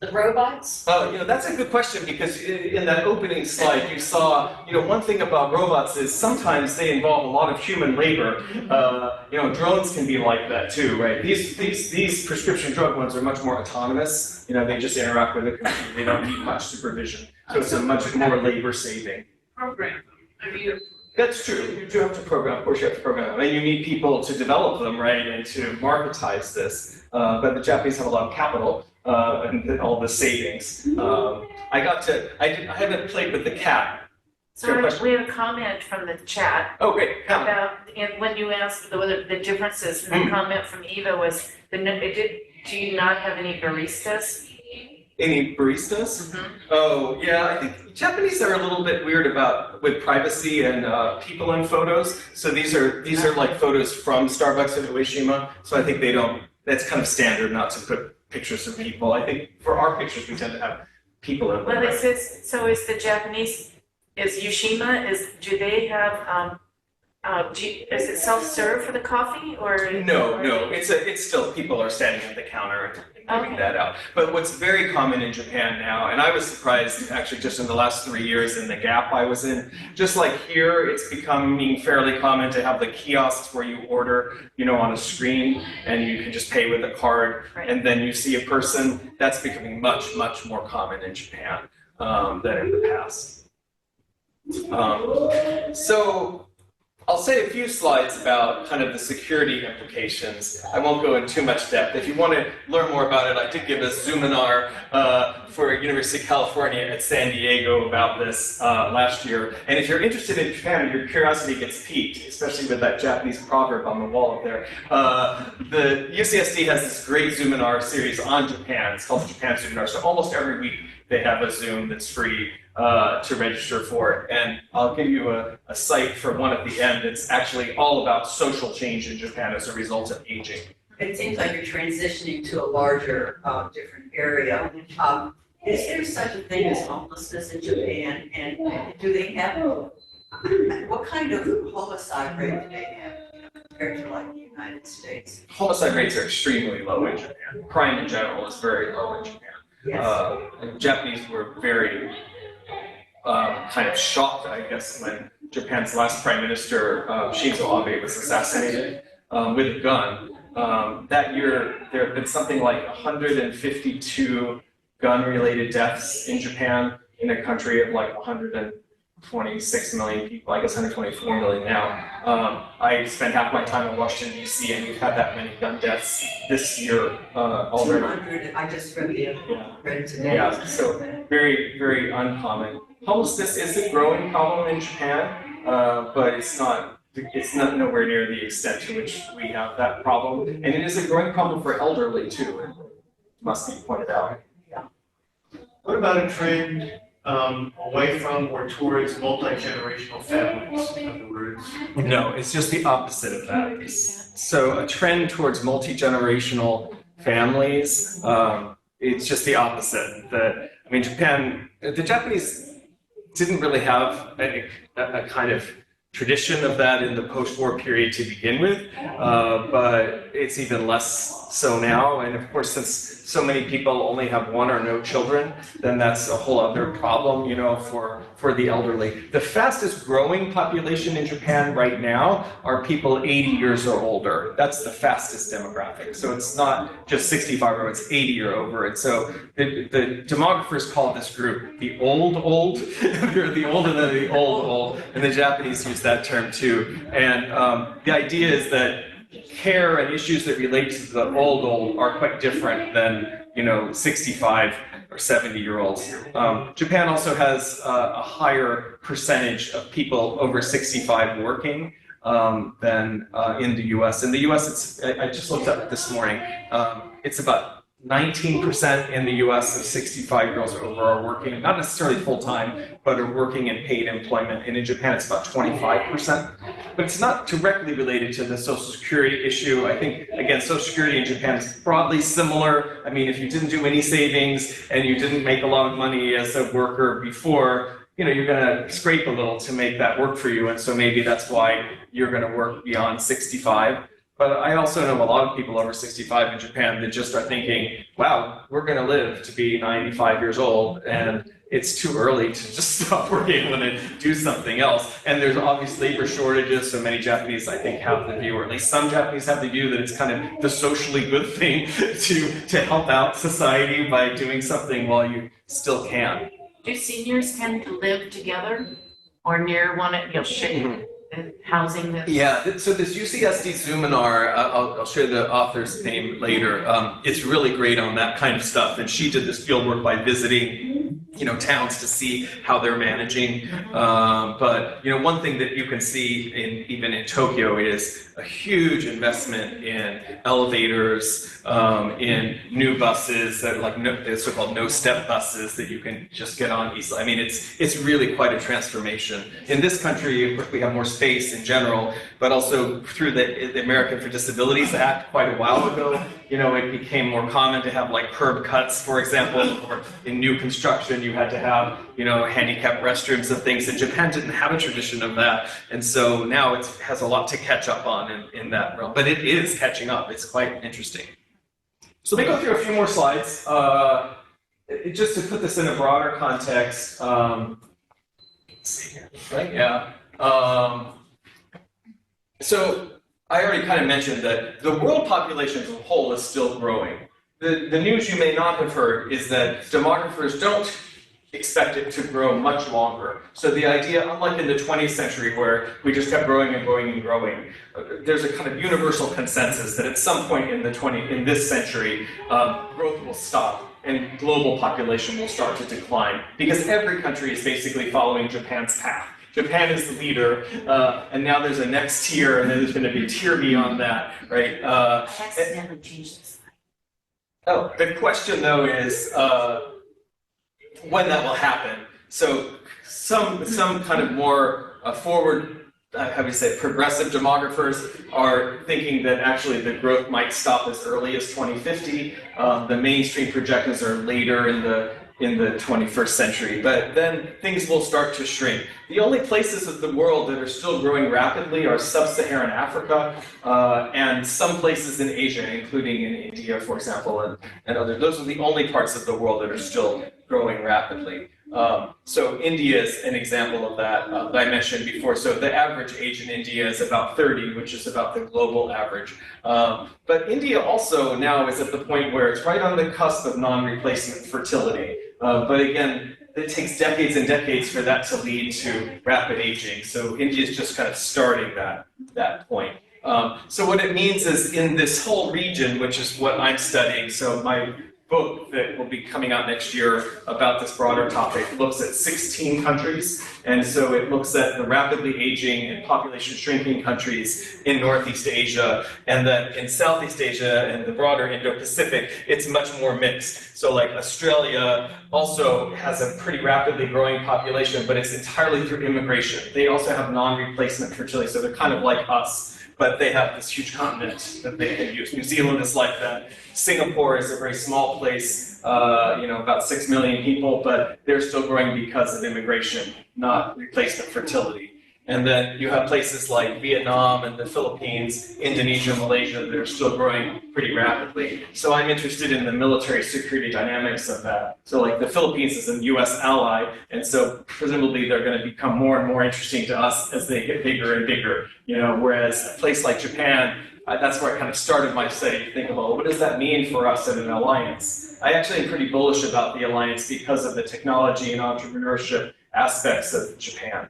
The robots? That's a good question because in that opening slide you saw, one thing about robots is sometimes they involve a lot of human labor. Drones can be like that too, right? These prescription drug ones are much more autonomous. They just interact with the computer. They don't need much supervision. So it's a much more labor saving. Program. That's true. You do have to program. Of course, you have to program them, and you need people to develop them, right, and to marketize this. But the Japanese have a lot of capital and all the savings. I haven't played with the cat. So we have a comment from the chat Oh, great. about when you asked whether the differences. And the comment from Eva was, do you not have any baristas? Any baristas? Mm-hmm. Oh, yeah, I think Japanese are a little bit weird with privacy and people in photos. So these are like photos from Starbucks in Ueshima. So I think that's kind of standard not to put pictures of people. I think for our pictures, we tend to have people in them. Well, is the Japanese, do they have is it self-serve for the coffee or? No, it's still, people are standing at the counter and giving Okay. that out. But what's very common in Japan now, and I was surprised actually just in the last 3 years in the Gap I was in, just like here, it's becoming fairly common to have the kiosks where you order, on a screen and you can just pay with a card. Right. And then you see a person. That's becoming much, much more common in Japan than in the past. So I'll say a few slides about kind of the security implications. I won't go in too much depth. If you want to learn more about it, I did give a Zoominar for University of California at San Diego about this last year. And if you're interested in Japan and your curiosity gets piqued, especially with that Japanese proverb on the wall up there, the UCSD has this great Zoominar series on Japan. It's called the Japan Zoominar. So almost every week they have a Zoom that's free to register for it. And I'll give you a site for one at the end. It's actually all about social change in Japan as a result of aging. It seems like you're transitioning to a larger, different area. Is there such a thing as homelessness in Japan? And do they have, what kind of homicide rate do they have compared to like the United States? Homicide rates are extremely low in Japan. Crime in general is very low in Japan. Yes. The Japanese were very kind of shocked, I guess, when Japan's last prime minister, Shinzo Abe, was assassinated with a gun. That year, there have been something like 152 gun-related deaths in Japan, in a country of like 126 million people, I guess 124 million now. I spent half my time in Washington, D.C., and we've had that many gun deaths this year already. 200, I just read it today. Yeah, so very, very uncommon. Homelessness is a growing problem in Japan, but it's not nowhere near the extent to which we have that problem. And it is a growing problem for elderly too, it must be pointed out. What about a trend away from or towards multi-generational families, in other words? No, it's just the opposite of that. So a trend towards multi-generational families, it's just the opposite. Japan, the Japanese didn't really have a kind of tradition of that in the post-war period to begin with, but it's even less so now. And of course, since so many people only have one or no children, then that's a whole other problem, for the elderly. The fastest growing population in Japan right now are people 80 years or older. That's the fastest demographic. So it's not just 65 or it's 80 or over. And so the demographers call this group the old. They're the older than the old. And the Japanese use that term too. And the idea is that care and issues that relate to the old are quite different than 65 or 70-year-olds. Japan also has a higher percentage of people over 65 working than in the U.S. In the U.S., I just looked up this morning. It's about 19% in the U.S. of 65-year-olds or over are working, not necessarily full-time, but are working in paid employment. And in Japan, it's about 25%. But it's not directly related to the Social Security issue. I think, again, Social Security in Japan is broadly similar. I mean, if you didn't do any savings and you didn't make a lot of money as a worker before, you're going to scrape a little to make that work for you. And so maybe that's why you're going to work beyond 65. But I also know a lot of people over 65 in Japan that just are thinking, wow, we're going to live to be 95 years old, and it's too early to just stop working and then do something else. And there's obvious labor shortages, so many Japanese, I think, have the view, or at least some Japanese have the view that it's kind of the socially good thing to help out society by doing something while you still can. Do seniors tend to live together or near one, share housing? Yeah, so this UCSD Zoominar, I'll share the author's name later. It's really great on that kind of stuff. And she did this field work by visiting towns to see how they're managing. But one thing that you can see even in Tokyo is a huge investment in elevators, in new buses that are so-called no-step buses that you can just get on easily. I mean, it's really quite a transformation. In this country, of course, we have more space in general, but also through the American for Disabilities Act quite a while ago, it became more common to have curb cuts, for example, or in new construction, you had to have, handicapped restrooms and things, and Japan didn't have a tradition of that. And so now it has a lot to catch up on in that realm, but it is catching up. It's quite interesting. So let me go through a few more slides. Just to put this in a broader context, let's see here, right? Yeah. So I already kind of mentioned that the world population as a whole is still growing. The news you may not have heard is that demographers don't expect it to grow much longer. So the idea, unlike in the 20th century where we just kept growing and growing and growing, there's a kind of universal consensus that at some point in this century, growth will stop and global population will start to decline because every country is basically following Japan's path. Japan is the leader, and now there's a next tier, and then there's going to be a tier beyond that, right? Accidentally changed this. Oh, the question though is when that will happen. So some kind of more forward, how do you say, progressive demographers are thinking that actually the growth might stop as early as 2050. The mainstream projections are later in the 21st century, but then things will start to shrink. The only places of the world that are still growing rapidly are sub-Saharan Africa and some places in Asia, including in India, for example, and others. Those are the only parts of the world that are still growing rapidly. So India is an example of that that I mentioned before. So the average age in India is about 30, which is about the global average. But India also now is at the point where it's right on the cusp of non-replacement fertility. But again, it takes decades and decades for that to lead to rapid aging. So India is just kind of starting that point. So what it means is in this whole region, which is what I'm studying, so my book that will be coming out next year about this broader topic looks at 16 countries, and so it looks at the rapidly aging and population shrinking countries in Northeast Asia, and then in Southeast Asia and the broader Indo-Pacific, it's much more mixed. So like Australia also has a pretty rapidly growing population, but it's entirely through immigration. They also have non-replacement fertility, so they're kind of like us, but they have this huge continent that they can use. New Zealand is like that. Singapore is a very small place, about 6 million people, but they're still growing because of immigration, not replacement fertility. And then you have places like Vietnam and the Philippines, Indonesia, Malaysia that are still growing pretty rapidly. So I'm interested in the military security dynamics of that. So like the Philippines is a US ally, and so presumably they're going to become more and more interesting to us as they get bigger and bigger. Whereas a place like Japan, that's where I kind of started my study to think about what does that mean for us in an alliance? I actually am pretty bullish about the alliance because of the technology and entrepreneurship aspects of Japan.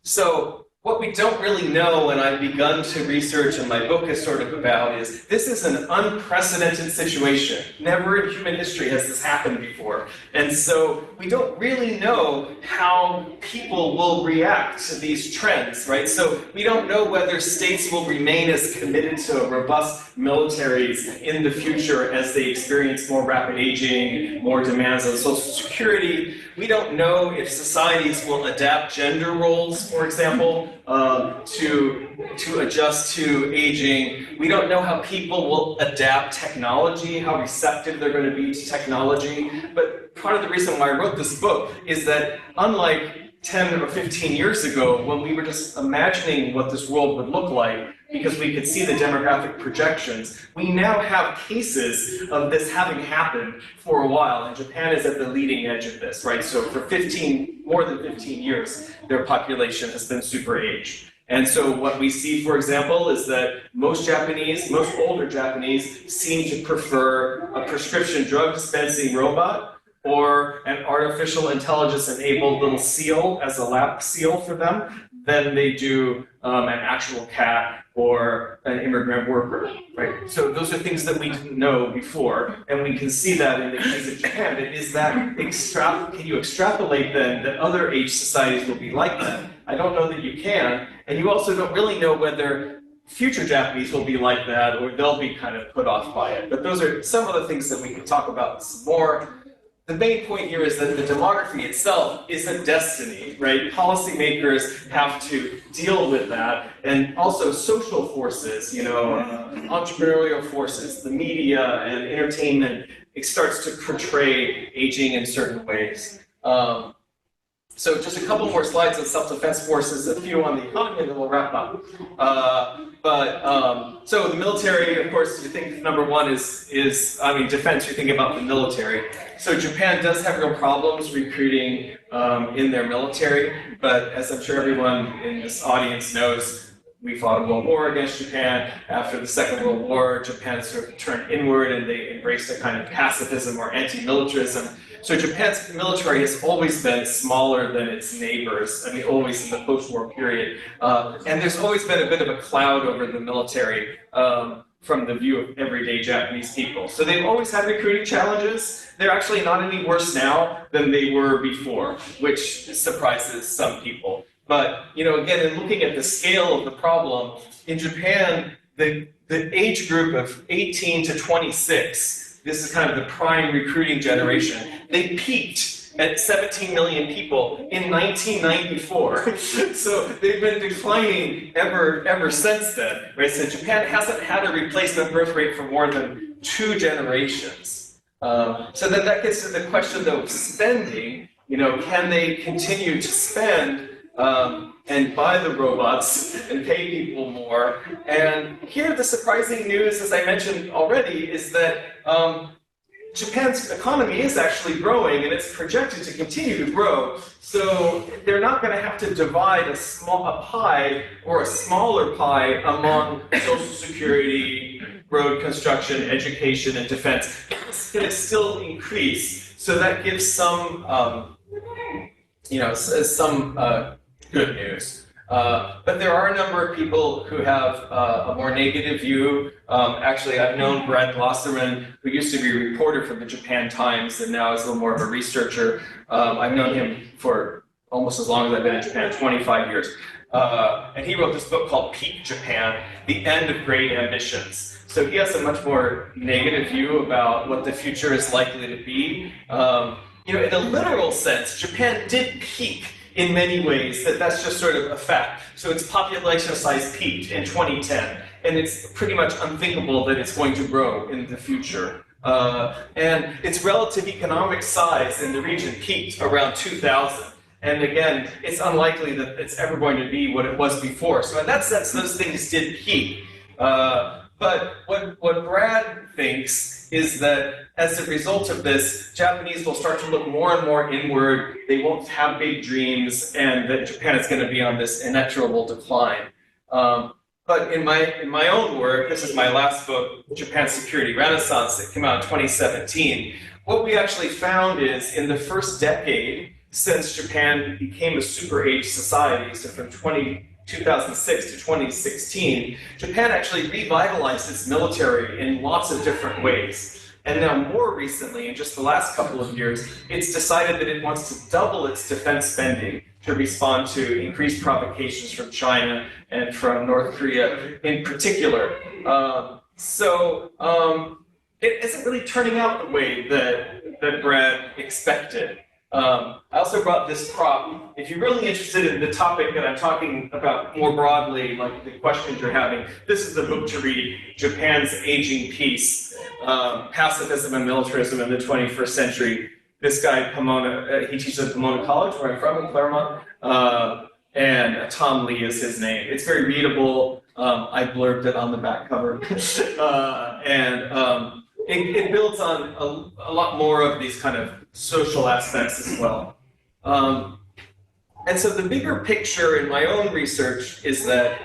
So what we don't really know, and I've begun to research and my book is sort of about, is this is an unprecedented situation. Never in human history has this happened before. And so we don't really know how people will react to these trends, right? So we don't know whether states will remain as committed to robust militaries in the future as they experience more rapid aging, more demands on social security. We don't know if societies will adapt gender roles, for example, to adjust to aging. We don't know how people will adapt technology, how receptive they're going to be to technology. But part of the reason why I wrote this book is that unlike 10 or 15 years ago, when we were just imagining what this world would look like, because we could see the demographic projections, we now have cases of this having happened for a while, and Japan is at the leading edge of this, right? So for more than 15 years, their population has been super aged. And so what we see, for example, is that most older Japanese seem to prefer a prescription drug dispensing robot or an artificial intelligence-enabled little seal as a lap seal for them than they do an actual cat or an immigrant worker, right? So those are things that we didn't know before, and we can see that in the case of Japan. Can you extrapolate then that other age societies will be like that? I don't know that you can, and you also don't really know whether future Japanese will be like that or they'll be kind of put off by it. But those are some of the things that we can talk about some more. The main point here is that the demography itself isn't destiny, right? Policymakers have to deal with that, and also social forces, entrepreneurial forces, the media and entertainment it starts to portray aging in certain ways. So just a couple more slides on self-defense forces, a few on the economy, and then we'll wrap up. So the military, of course, you think number one is defense, you think about the military. So Japan does have real problems recruiting in their military, but as I'm sure everyone in this audience knows, we fought a world war against Japan. After the Second World War, Japan sort of turned inward and they embraced a kind of pacifism or anti-militarism. So Japan's military has always been smaller than its neighbors, always in the post-war period. And there's always been a bit of a cloud over the military from the view of everyday Japanese people. So they've always had recruiting challenges. They're actually not any worse now than they were before, which surprises some people. But, again, in looking at the scale of the problem, in Japan, the age group of 18 to 26, this is kind of the prime recruiting generation, they peaked at 17 million people in 1994. So they've been declining ever since then, right? So Japan hasn't had a replacement birth rate for more than 2 generations. So then that gets to the question, though, of spending. Can they continue to spend and buy the robots and pay people more? And here the surprising news, as I mentioned already, is that Japan's economy is actually growing and it's projected to continue to grow. So they're not going to have to divide a pie or a smaller pie among Social Security, road construction, education, and defense. It's going to still increase. So that gives some, good news. But there are a number of people who have a more negative view. Actually, I've known Brad Glosserman, who used to be a reporter for the Japan Times and now is a little more of a researcher. I've known him for almost as long as I've been in Japan, 25 years. And he wrote this book called Peak Japan, The End of Great Ambitions. So he has a much more negative view about what the future is likely to be. In a literal sense, Japan did peak in many ways. That's just sort of a fact. So its population size peaked in 2010, and it's pretty much unthinkable that it's going to grow in the future. And its relative economic size in the region peaked around 2000. And again, it's unlikely that it's ever going to be what it was before. So in that sense, those things did peak. But what Brad thinks is that as a result of this, Japanese will start to look more and more inward, they won't have big dreams, and that Japan is going to be on this inexorable decline. But in my own work, this is my last book, Japan's Security Renaissance, that came out in 2017, what we actually found is in the first decade since Japan became a super age society, so from 2006 to 2016, Japan actually revitalized its military in lots of different ways. And now more recently, in just the last couple of years, it's decided that it wants to double its defense spending to respond to increased provocations from China and from North Korea in particular. It isn't really turning out the way that Brad expected. I also brought this prop. If you're really interested in the topic that I'm talking about more broadly, like the questions you're having, this is the book to read, Japan's Aging Peace, Pacifism and Militarism in the 21st Century. This guy, Pomona, he teaches at Pomona College, where I'm from, in Claremont, and Tom Lee is his name. It's very readable. I blurbed it on the back cover. It builds on a lot more of these kind of social aspects as well. And so the bigger picture in my own research is that,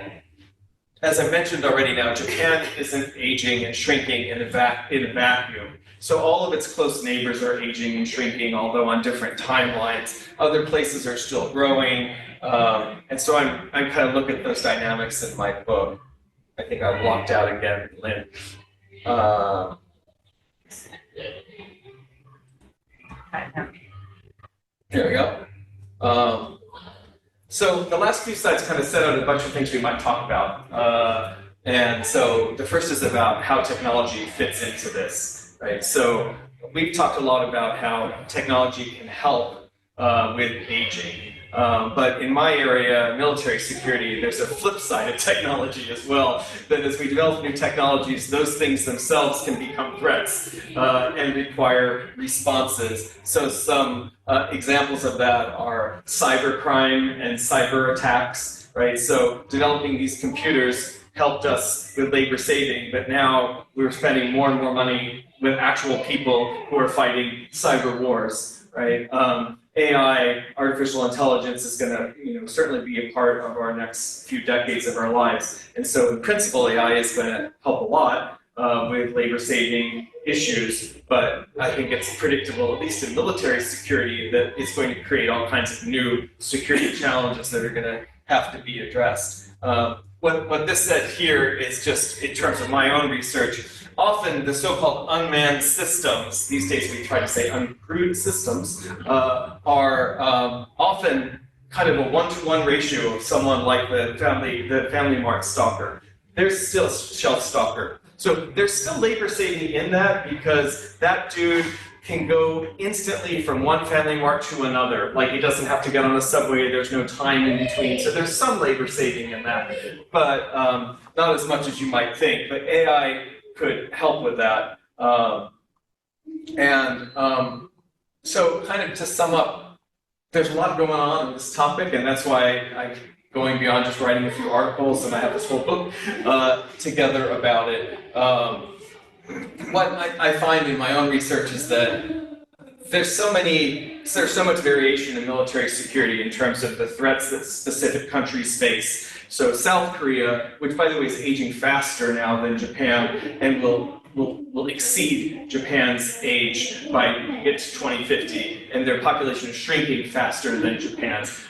as I mentioned already now, Japan isn't aging and shrinking in a vacuum. So all of its close neighbors are aging and shrinking, although on different timelines. Other places are still growing. And so I'm kind of looking at those dynamics in my book. I think I blocked out again, Lynn. There we go. So the last few slides kind of set out a bunch of things we might talk about. And so the first is about how technology fits into this, right? So we've talked a lot about how technology can help with aging. But in my area, military security, there's a flip side of technology as well, that as we develop new technologies, those things themselves can become threats and require responses. So some examples of that are cybercrime and cyber attacks, right? So developing these computers helped us with labor saving, but now we're spending more and more money with actual people who are fighting cyber wars, right? AI, artificial intelligence, is going to, certainly be a part of our next few decades of our lives. And so, in principle, AI is going to help a lot with labor-saving issues. But I think it's predictable, at least in military security, that it's going to create all kinds of new security challenges that are going to have to be addressed. What this said here is just in terms of my own research. Often the so-called unmanned systems, these days we try to say uncrewed systems, are often kind of a one-to-one ratio of someone like the family mart stalker. There's still shelf stalker. So there's still labor saving in that because that dude can go instantly from one family mart to another. Like he doesn't have to get on a subway, there's no time in between. So there's some labor saving in that, but not as much as you might think. But AI could help with that. So kind of to sum up, there's a lot going on in this topic, and that's why I'm going beyond just writing a few articles, and I have this whole book together about it. What I find in my own research is that there's so much variation in military security in terms of the threats that specific countries face. So South Korea, which by the way is aging faster now than Japan, and will exceed Japan's age by mid-2050, and their population is shrinking faster than Japan's.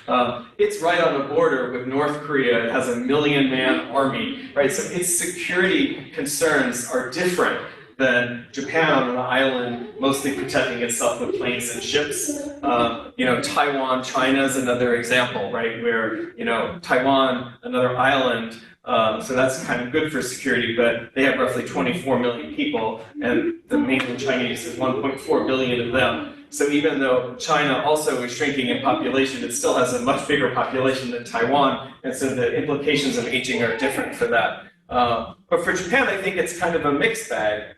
It's right on the border with North Korea. It has a 1 million-man army, right? So its security concerns are different than Japan on an island, mostly protecting itself with planes and ships. Taiwan, China is another example, right? Where, Taiwan, another island, so that's kind of good for security, but they have roughly 24 million people, and the mainland Chinese is 1.4 billion of them. So even though China also is shrinking in population, it still has a much bigger population than Taiwan, and so the implications of aging are different for that. But for Japan, I think it's kind of a mixed bag.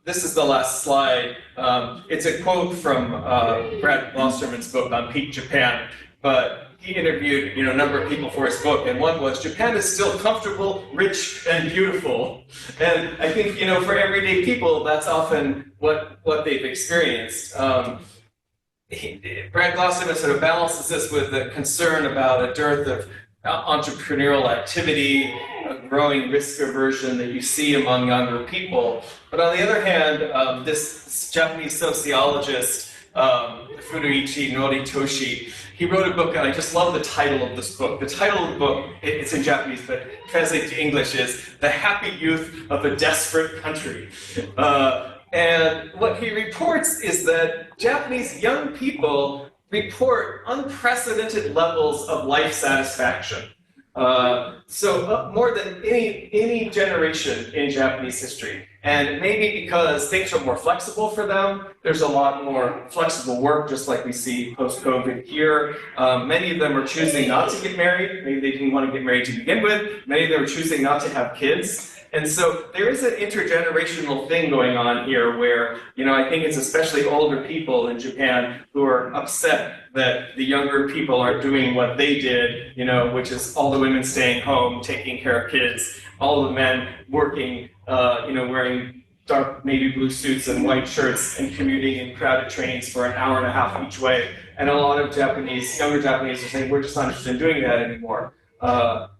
This is the last slide. It's a quote from Brad Glosterman's book on Peak Japan, but he interviewed a number of people for his book, and one was, Japan is still comfortable, rich, and beautiful. And I think, for everyday people, that's often what they've experienced. Brad Glosterman sort of balances this with the concern about a dearth of entrepreneurial activity, a growing risk aversion that you see among younger people. But on the other hand, this Japanese sociologist, Furuichi Noritoshi, he wrote a book, and I just love the title of this book. The title of the book, it's in Japanese, but translated to English is The Happy Youth of a Desperate Country. And what he reports is that Japanese young people report unprecedented levels of life satisfaction. So more than any generation in Japanese history. And maybe because things are more flexible for them, there's a lot more flexible work, just like we see post-COVID here. Many of them are choosing not to get married. Maybe they didn't want to get married to begin with. Many of them are choosing not to have kids. And so there is an intergenerational thing going on here where, I think it's especially older people in Japan who are upset that the younger people aren't doing what they did, which is all the women staying home, taking care of kids, all the men working, wearing dark navy blue suits and white shirts and commuting in crowded trains for an hour and a half each way. And a lot of younger Japanese are saying, we're just not interested in doing that anymore.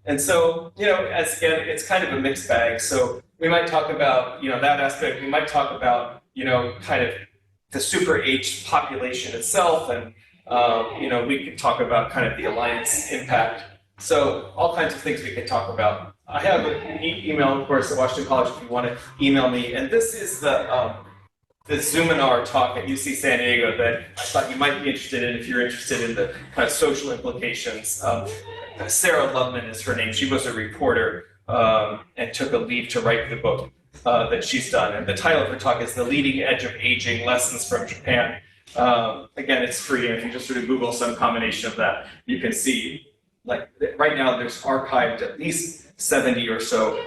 And so, it's kind of a mixed bag. So we might talk about, that aspect. We might talk about, kind of the super aged population itself. And, we could talk about kind of the alliance impact. So all kinds of things we could talk about. I have an email, of course, at Washington College if you want to email me. And this is the Zoominar talk at UC San Diego that I thought you might be interested in if you're interested in the kind of social implications. Sarah Loveman is her name. She was a reporter and took a leave to write the book that she's done. And the title of her talk is The Leading Edge of Aging, Lessons from Japan. Again, it's free, and if you just sort of Google some combination of that, you can see, like, right now there's archived at least 70 or so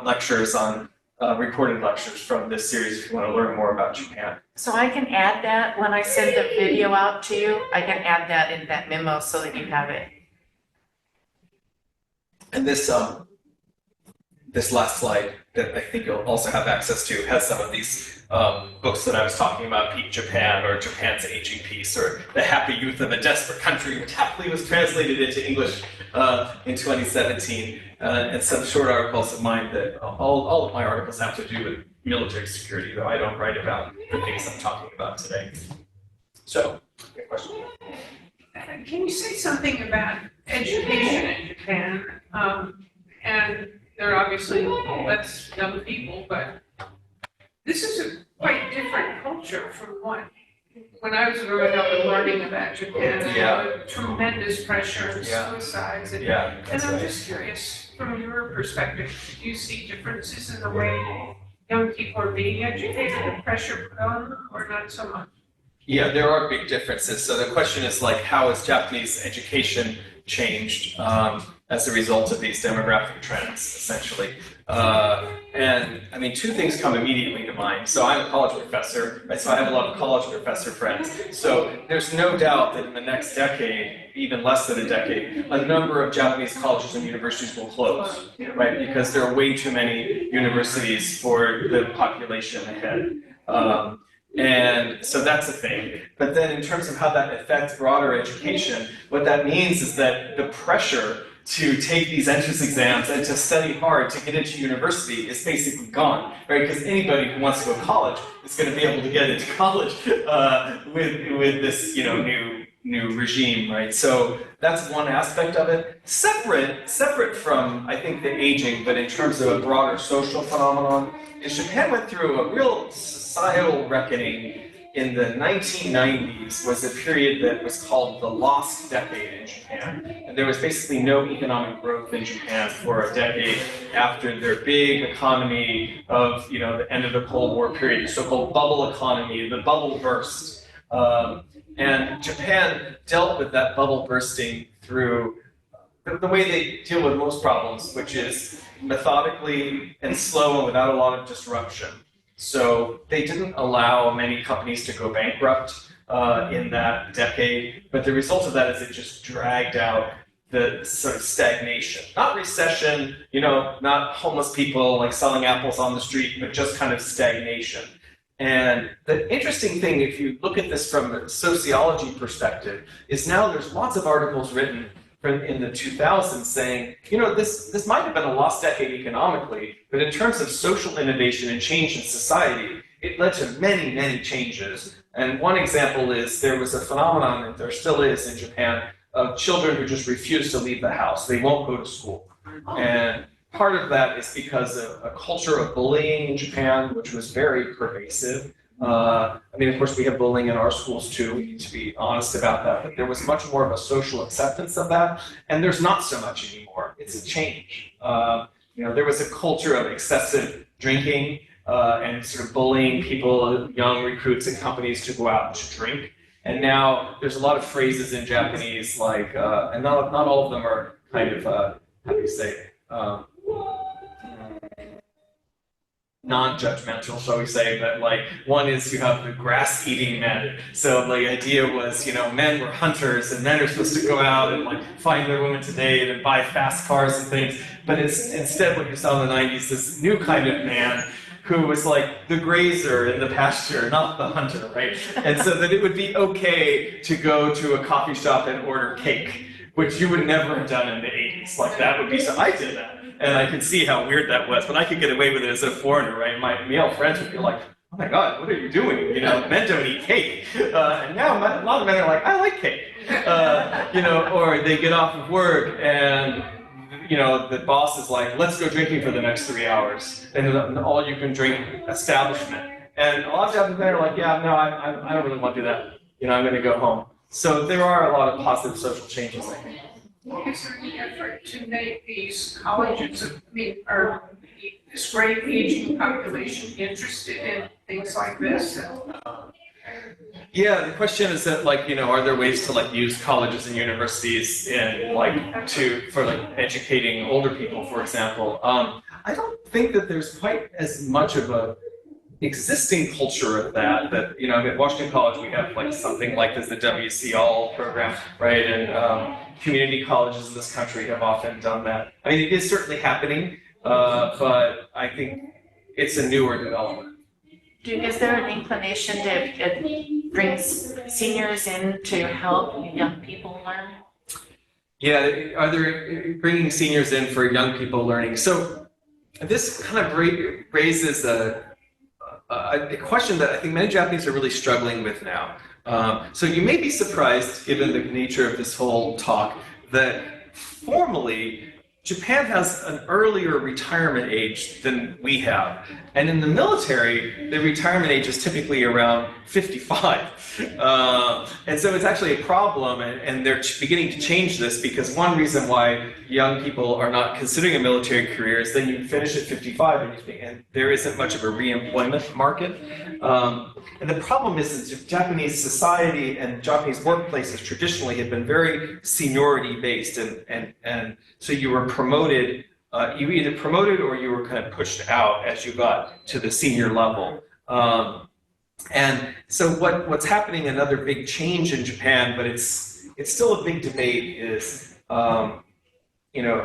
lectures on recorded lectures from this series if you want to learn more about Japan. So I can add that when I send the video out to you, I can add that in that memo so that you have it. And this last slide that I think you'll also have access to has some of these books that I was talking about, Peak Japan or Japan's Aging Peace or The Happy Youth of a Desperate Country, which happily was translated into English in 2017, and some short articles of mine that all of my articles have to do with military security, though I don't write about the things I'm talking about today. So, good question. Can you say something about education in Japan? And they're obviously less young people, but this is a quite different culture from when I was growing up and learning about Japan. Yeah. There was tremendous pressure and Yeah. suicides. And That's I'm right. just curious, from your perspective, do you see differences in the way young people are being educated, the pressure put on them, or not so much? Yeah, there are big differences. So the question is like, how has Japanese education changed as a result of these demographic trends, essentially? And I mean, two things come immediately to mind. So I'm a college professor, right? So I have a lot of college professor friends. So there's no doubt that in the next decade, even less than a decade, a number of Japanese colleges and universities will close, right? Because there are way too many universities for the population ahead. And so that's a thing. But then in terms of how that affects broader education, what that means is that the pressure to take these entrance exams and to study hard to get into university is basically gone, right? Because anybody who wants to go to college is going to be able to get into college with this, new regime, right? So that's one aspect of it. Separate from, I think, the aging, but in terms of a broader social phenomenon, is Japan went through a real societal reckoning in the 1990s. Was a period that was called the lost decade in Japan. And there was basically no economic growth in Japan for a decade after their big economy of, the end of the Cold War period, the so-called bubble economy. The bubble burst. And Japan dealt with that bubble bursting through the way they deal with most problems, which is methodically and slow and without a lot of disruption. So they didn't allow many companies to go bankrupt in that decade, but the result of that is it just dragged out the sort of stagnation. Not recession, not homeless people like selling apples on the street, but just kind of stagnation. And the interesting thing, if you look at this from a sociology perspective, is now there's lots of articles written in the 2000s saying, this might have been a lost decade economically, but in terms of social innovation and change in society, it led to many, many changes. And one example is there was a phenomenon that there still is in Japan of children who just refuse to leave the house. They won't go to school. And part of that is because of a culture of bullying in Japan, which was very pervasive. Of course, we have bullying in our schools too. We need to be honest about that. But there was much more of a social acceptance of that, and there's not so much anymore. It's a change. There was a culture of excessive drinking and sort of bullying people, young recruits and companies to go out to drink. And now there's a lot of phrases in Japanese like, and not all of them are kind of, how do you say, non-judgmental, shall we say, but like one is you have the grass-eating men. So the idea was, men were hunters and men are supposed to go out and like find their women to date and buy fast cars and things. But it's instead what you saw in the 90s, this new kind of man who was like the grazer in the pasture, not the hunter, right? And so that it would be okay to go to a coffee shop and order cake, which you would never have done in the 80s. Like that would be, so I did that. And I could see how weird that was, but I could get away with it as a foreigner, right? My male friends would be like, oh my God, what are you doing? Men don't eat cake. And now a lot of men are like, I like cake. Or they get off of work and, the boss is like, let's go drinking for the next 3 hours. And an all you can drink establishment. And a lot of Japanese men are like, yeah, no, I don't really want to do that. I'm going to go home. So there are a lot of positive social changes, I think. Is there any effort to make these colleges, or this great aging population interested in things like this? Yeah, the question is that like, are there ways to like use colleges and universities in like for like educating older people, for example? I don't think that there's quite as much of a existing culture of that, at Washington College, we have like something like this, the WCL program, right? And community colleges in this country have often done that. I mean, it is certainly happening, but I think it's a newer development. Is there an inclination to bring seniors in to help young people learn? Yeah, are there bringing seniors in for young people learning? So this kind of raises a question that I think many Japanese are really struggling with now. So you may be surprised, given the nature of this whole talk, that formally Japan has an earlier retirement age than we have. And in the military, the retirement age is typically around 55. And so it's actually a problem, and they're beginning to change this because one reason why young people are not considering a military career is then you finish at 55 and there isn't much of a re-employment market. And the problem is that Japanese society and Japanese workplaces traditionally have been very seniority based, and so you were promoted, you were either promoted or you were kind of pushed out as you got to the senior level. And so what's happening, another big change in Japan, but it's still a big debate, is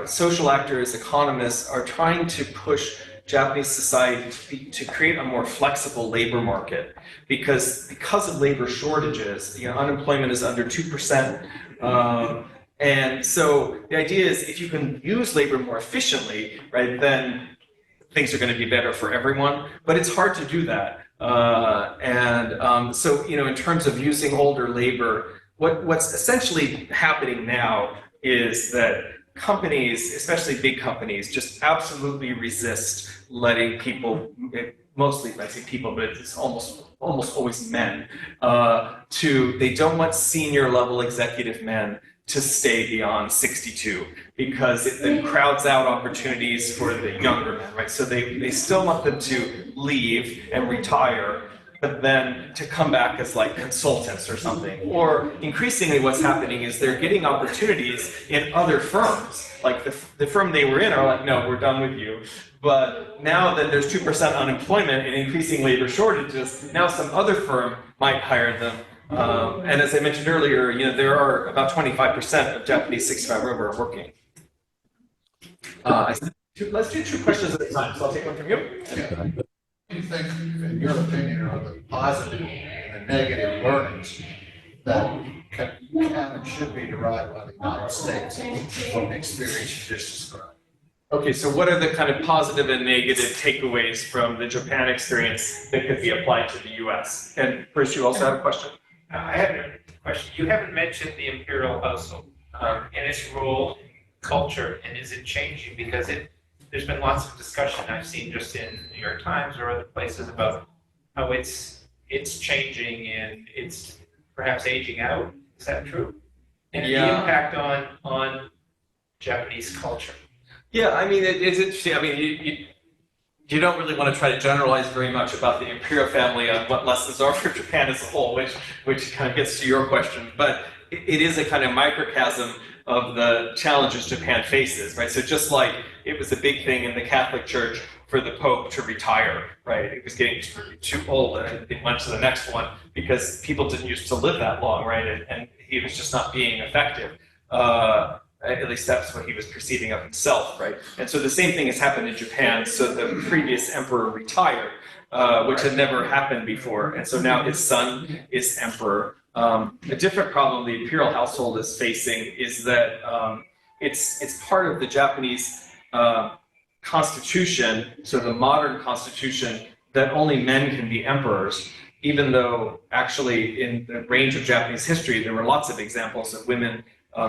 social actors, economists are trying to push Japanese society to create a more flexible labor market because of labor shortages. Unemployment is under 2%. And so the idea is if you can use labor more efficiently, right, then things are going to be better for everyone. But it's hard to do that. So in terms of using older labor, what's essentially happening now is that companies, especially big companies, just absolutely resist letting people, mostly I say people, but it's almost always men, they don't want senior level executive men to stay beyond 62 because it then crowds out opportunities for the younger men, right? So they still want them to leave and retire, but then to come back as like consultants or something. Or increasingly what's happening is they're getting opportunities in other firms. Like the firm they were in are like, no, we're done with you. But now that there's 2% unemployment and increasing labor shortages, now some other firm might hire them. And as I mentioned earlier, there are about 25% of Japanese 65 over working. Let's do 2 questions at a time. So I'll take one from you. Yeah. What do you think, in your opinion, are the positive and the negative learnings that can and should be derived by the United States from the experience you just described? Okay, so what are the kind of positive and negative takeaways from the Japan experience that could be applied to the US? And Bruce, you also have a question? I have a question. You haven't mentioned the imperial household and its role in culture, and is it changing? Because there's been lots of discussion I've seen just in the New York Times or other places about how it's changing and it's perhaps aging out. Is that true? And the impact on Japanese culture. Yeah, I mean, it's interesting. I mean, you don't really want to try to generalize very much about the imperial family on what lessons are for Japan as a whole, which kind of gets to your question. But it is a kind of microcosm of the challenges Japan faces, right? So just like it was a big thing in the Catholic Church for the Pope to retire, right? It was getting too old and it went to the next one because people didn't used to live that long, right? And he was just not being effective. At least that's what he was perceiving of himself, right? And so the same thing has happened in Japan. So the previous emperor retired, which had never happened before. And so now his son is emperor. A different problem the imperial household is facing is that it's part of the Japanese constitution, so the modern constitution, that only men can be emperors, even though actually in the range of Japanese history, there were lots of examples of women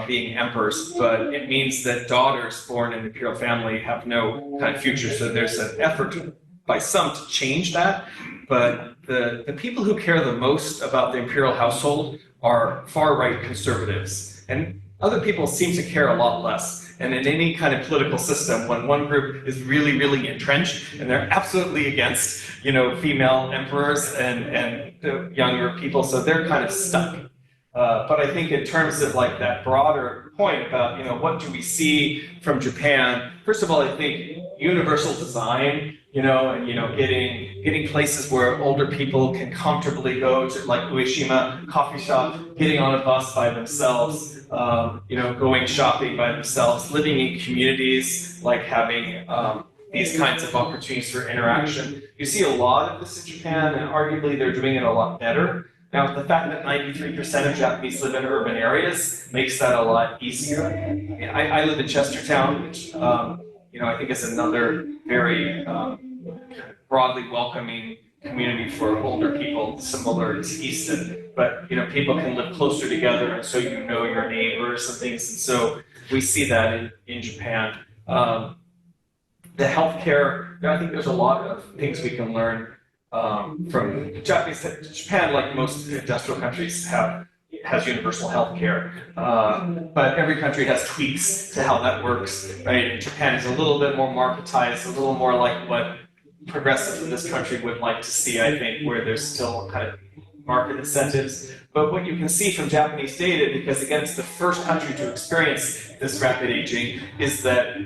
being emperors, but it means that daughters born in the imperial family have no kind of future. So there's an effort by some to change that, but the people who care the most about the imperial household are far-right conservatives, and other people seem to care a lot less. And in any kind of political system, when one group is really, really entrenched and they're absolutely against, female emperors and younger people, so they're kind of stuck. But I think in terms of like that broader point about, what do we see from Japan? First of all, I think universal design, and getting places where older people can comfortably go to, like Ueshima coffee shop, getting on a bus by themselves, going shopping by themselves, living in communities, like having these kinds of opportunities for interaction. You see a lot of this in Japan, and arguably they're doing it a lot better. Now, the fact that 93% of Japanese live in urban areas makes that a lot easier. I live in Chestertown, which I think is another very broadly welcoming community for older people, similar to Easton. But people can live closer together, and so your neighbors and things. And so we see that in Japan. The healthcare, I think there's a lot of things we can learn from Japanese. Japan, like most industrial countries, has universal health care, but every country has tweaks to how that works, right? And Japan is a little bit more marketized, a little more like what progressives in this country would like to see, I think, where there's still kind of market incentives. But what you can see from Japanese data, because again, it's the first country to experience this rapid aging, is that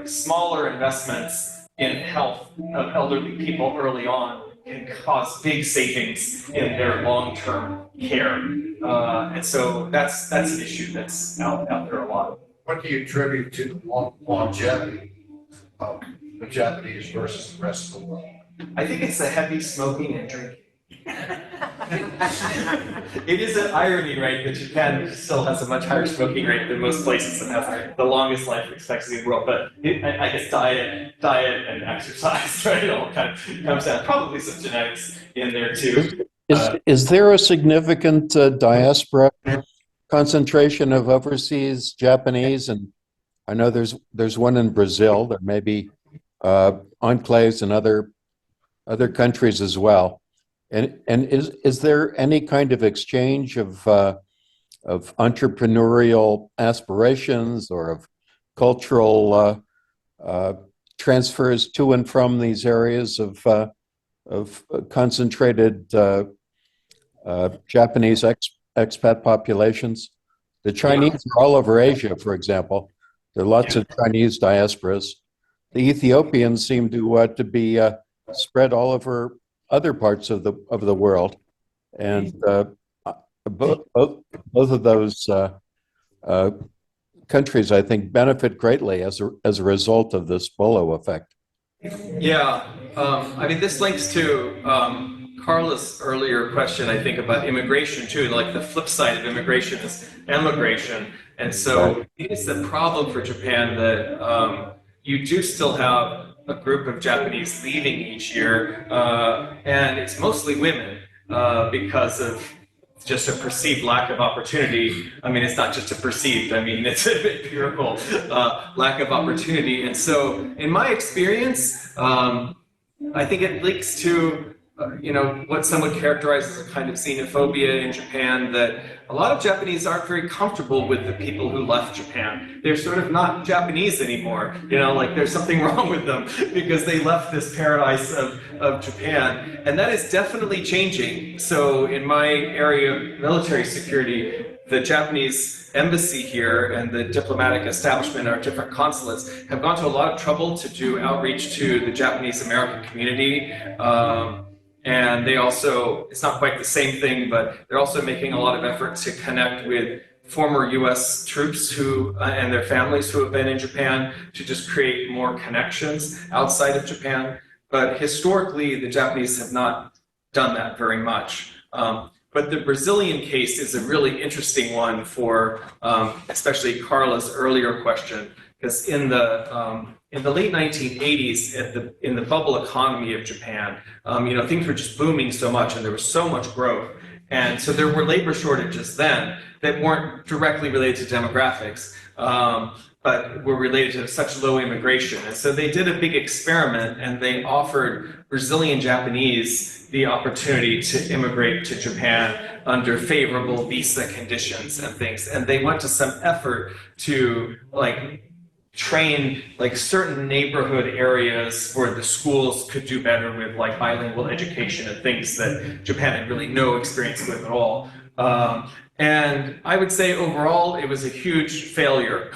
smaller investments in health of elderly people early on can cause big savings in their long-term care. And so that's an issue that's out there a lot. What do you attribute to the longevity of the Japanese versus the rest of the world? I think it's the heavy smoking and drinking. It is an irony, right, that Japan still has a much higher smoking rate than most places and has the longest life expectancy in the world. But I guess diet and exercise, right, it all kind of comes down. Probably some genetics in there too. Is there a significant diaspora concentration of overseas Japanese? And I know there's one in Brazil. There may be enclaves in other countries as well. And is there any kind of exchange of entrepreneurial aspirations or of cultural transfers to and from these areas of concentrated Japanese expat populations? The Chinese are all over Asia, for example. There are lots of Chinese diasporas. The Ethiopians seem to be spread all over other parts of the world, and both of those countries, I think, benefit greatly as a result of this Bolo effect. Yeah, I mean, this links to Carla's earlier question, I think, about immigration too. Like the flip side of immigration is emigration, and so it's the problem for Japan that you do still have a group of Japanese leaving each year, and it's mostly women because of just a perceived lack of opportunity. I mean, it's not just a perceived, I mean, it's a empirical lack of opportunity. And so in my experience, I think it links to what some would characterize as a kind of xenophobia in Japan, that a lot of Japanese aren't very comfortable with the people who left Japan. They're sort of not Japanese anymore, like there's something wrong with them because they left this paradise of Japan. And that is definitely changing. So in my area of military security, the Japanese embassy here and the diplomatic establishment, our different consulates, have gone to a lot of trouble to do outreach to the Japanese American community. And they also, it's not quite the same thing, but they're also making a lot of effort to connect with former US troops and their families who have been in Japan to just create more connections outside of Japan. But historically, the Japanese have not done that very much. But the Brazilian case is a really interesting one for especially Carla's earlier question, because in the late 1980s, in the bubble economy of Japan, things were just booming so much, and there was so much growth, and so there were labor shortages then that weren't directly related to demographics, but were related to such low immigration. And so they did a big experiment, and they offered Brazilian Japanese the opportunity to immigrate to Japan under favorable visa conditions and things, and they went to some effort to train like certain neighborhood areas where the schools could do better with like bilingual education and things that Japan had really no experience with at all. And I would say overall it was a huge failure.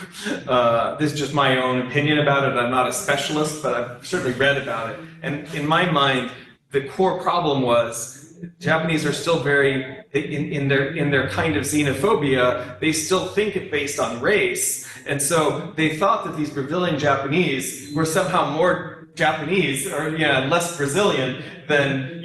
This is just my own opinion about it. I'm not a specialist, but I've certainly read about it. And in my mind, the core problem was Japanese are still very in their kind of xenophobia. They still think it based on race, and so they thought that these Brazilian Japanese were somehow more Japanese or less Brazilian than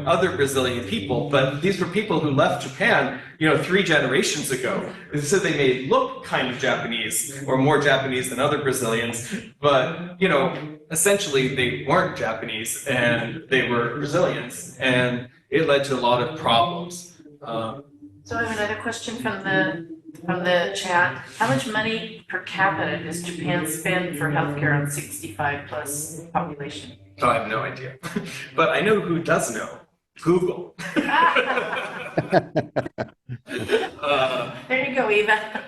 other Brazilian people. But these were people who left Japan 3 generations ago. So they may look kind of Japanese or more Japanese than other Brazilians, but essentially they weren't Japanese and they were Brazilians, and it led to a lot of problems. So I have another question from the chat. How much money per capita does Japan spend for healthcare on 65 plus population? Oh, I have no idea. But I know who does know. Google. There you go, Eva.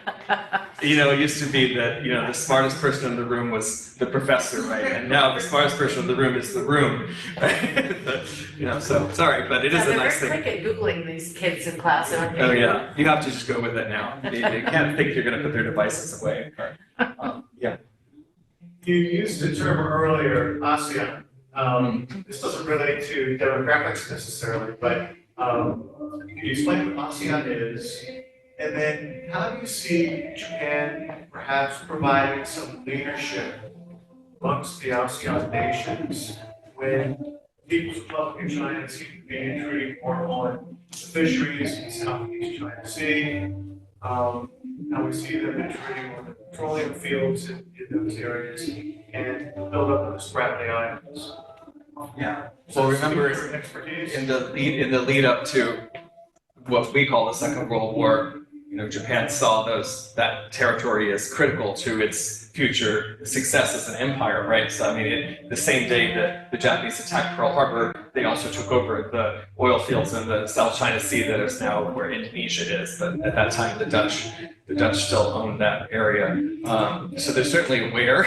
It used to be that, the smartest person in the room was the professor, right? And now the smartest person in the room is the room. So sorry, but it is a nice thing. They're very quick at Googling these kids in class, aren't they? Oh yeah, you have to just go with it now. They can't think you're gonna put their devices away. Yeah. You used the term earlier, ASEAN. This doesn't relate to demographics necessarily, but can you explain what ASEAN is? And then how do you see Japan perhaps providing some leadership amongst the ASEAN nations when People's Republic of China seem to be intruding more on the fisheries in Southeast China Sea? How we see them intruding on the petroleum fields in those areas and build up on the Spratly Islands. Yeah. Well, remember in the lead up to what we call the Second World War, Japan saw that territory as critical to its future success as an empire, right? So the same day that the Japanese attacked Pearl Harbor, they also took over the oil fields in the South China Sea that is now where Indonesia is. But at that time, the Dutch still owned that area. So they're certainly aware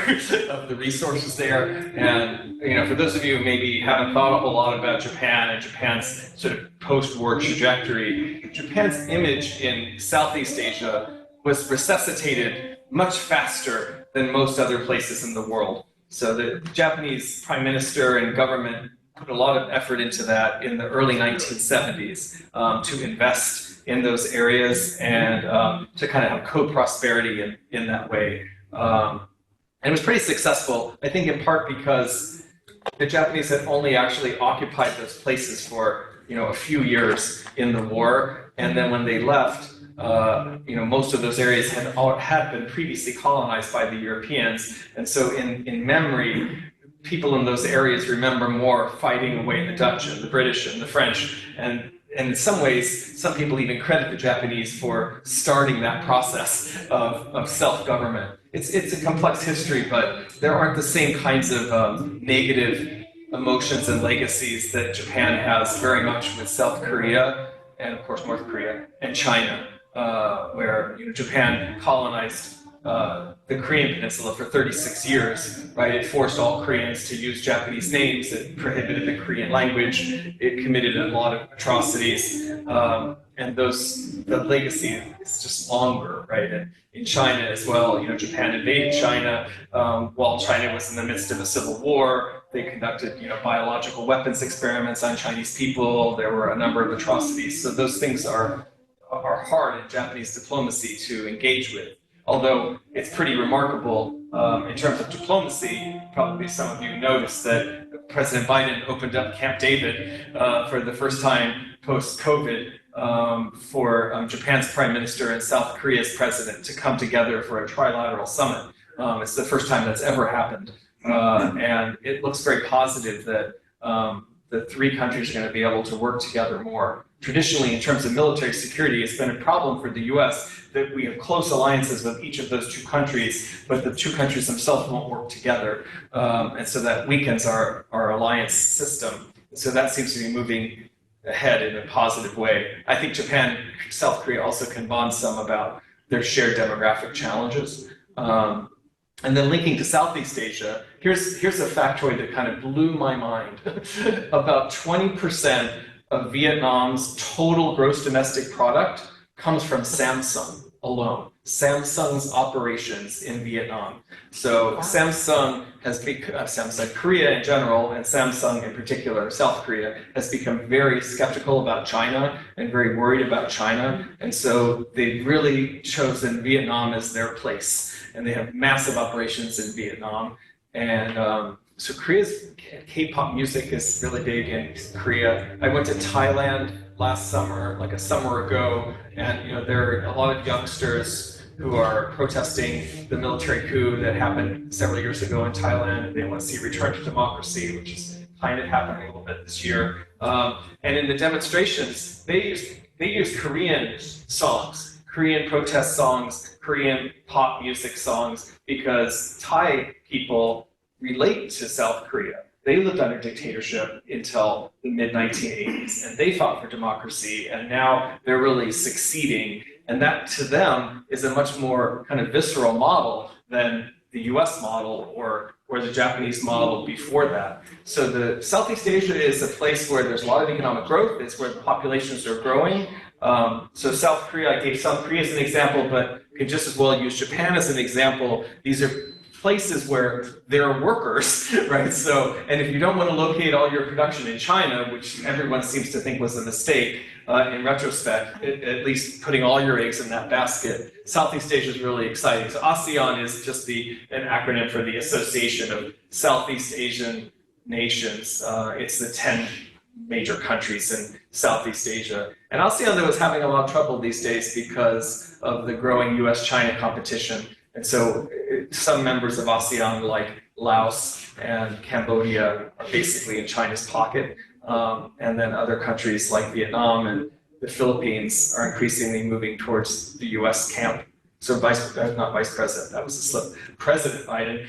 of the resources there. And for those of you who maybe haven't thought a whole lot about Japan and Japan's sort of post-war trajectory, Japan's image in Southeast Asia was resuscitated much faster than most other places in the world. So the Japanese prime minister and government put a lot of effort into that in the early 1970s to invest in those areas and to kind of have co-prosperity in that way. And it was pretty successful, I think in part because the Japanese had only actually occupied those places for a few years in the war, and then when they left, most of those areas had been previously colonized by the Europeans, and so in memory, people in those areas remember more fighting away the Dutch and the British and the French, and in some ways, some people even credit the Japanese for starting that process of self-government. It's a complex history, but there aren't the same kinds of negative emotions and legacies that Japan has very much with South Korea and of course North Korea and China, where Japan colonized the Korean Peninsula for 36 years, right? It forced all Koreans to use Japanese names. It prohibited the Korean language. It committed a lot of atrocities, and the legacy is just longer, right? And in China as well, Japan invaded China while China was in the midst of a civil war. They conducted, biological weapons experiments on Chinese people. There were a number of atrocities. So those things are hard in Japanese diplomacy to engage with. Although it's pretty remarkable in terms of diplomacy, probably some of you noticed that President Biden opened up Camp David for the first time post-COVID for Japan's prime minister and South Korea's president to come together for a trilateral summit. It's the first time that's ever happened. And it looks very positive that the three countries are going to be able to work together more. Traditionally, in terms of military security, it's been a problem for the US that we have close alliances with each of those two countries, but the two countries themselves won't work together. And so that weakens our alliance system. So that seems to be moving ahead in a positive way. I think Japan, South Korea also can bond some about their shared demographic challenges. And then linking to Southeast Asia, here's a factoid that kind of blew my mind. About 20% of Vietnam's total gross domestic product comes from Samsung alone. Samsung's operations in Vietnam. So Samsung has become, Samsung, Korea in general, and Samsung in particular, South Korea, has become very skeptical about China and very worried about China. And so they've really chosen Vietnam as their place. And they have massive operations in Vietnam. And so Korea's K-pop music is really big in Korea. I went to Thailand last summer, like a summer ago, and there are a lot of youngsters who are protesting the military coup that happened several years ago in Thailand. They want to see a return to democracy, which is kind of happening a little bit this year. And in the demonstrations, they use Korean songs, Korean protest songs, Korean pop music songs, because Thai people relate to South Korea. They lived under dictatorship until the mid-1980s, and they fought for democracy, and now they're really succeeding. And that, to them, is a much more kind of visceral model than the US model or the Japanese model before that. So the Southeast Asia is a place where there's a lot of economic growth. It's where the populations are growing. So South Korea, I gave South Korea as an example, but you could just as well use Japan as an example. These are places where there are workers, right? So, and if you don't want to locate all your production in China, which everyone seems to think was a mistake in retrospect, at least putting all your eggs in that basket, Southeast Asia is really exciting. So ASEAN is just an acronym for the Association of Southeast Asian Nations. It's the 10 major countries in Southeast Asia. And ASEAN, though, is having a lot of trouble these days because of the growing US-China competition. And so some members of ASEAN, like Laos and Cambodia, are basically in China's pocket. And then other countries like Vietnam and the Philippines are increasingly moving towards the US camp. So not Vice President, that was a slip. President Biden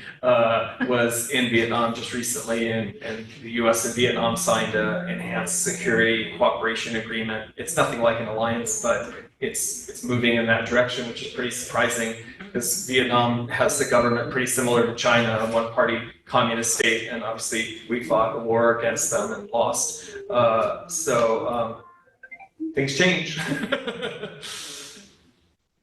was in Vietnam just recently, and the US and Vietnam signed an enhanced security cooperation agreement. It's nothing like an alliance, but it's moving in that direction, which is pretty surprising, because Vietnam has a government pretty similar to China, a one-party communist state, and obviously we fought a war against them and lost. So things change.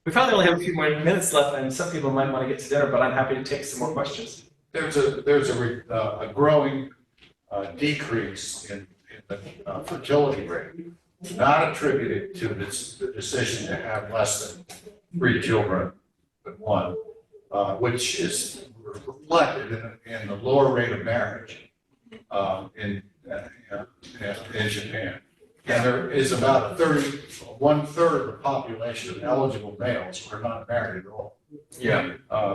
We probably only have a few more minutes left, and some people might want to get to dinner, but I'm happy to take some more questions. There's a growing decrease in the fertility rate, not attributed to the decision to have less than 3 children than one, which is reflected in the lower rate of marriage in Japan. And there is about 1/3 of the population of eligible males who are not married at all. Yeah.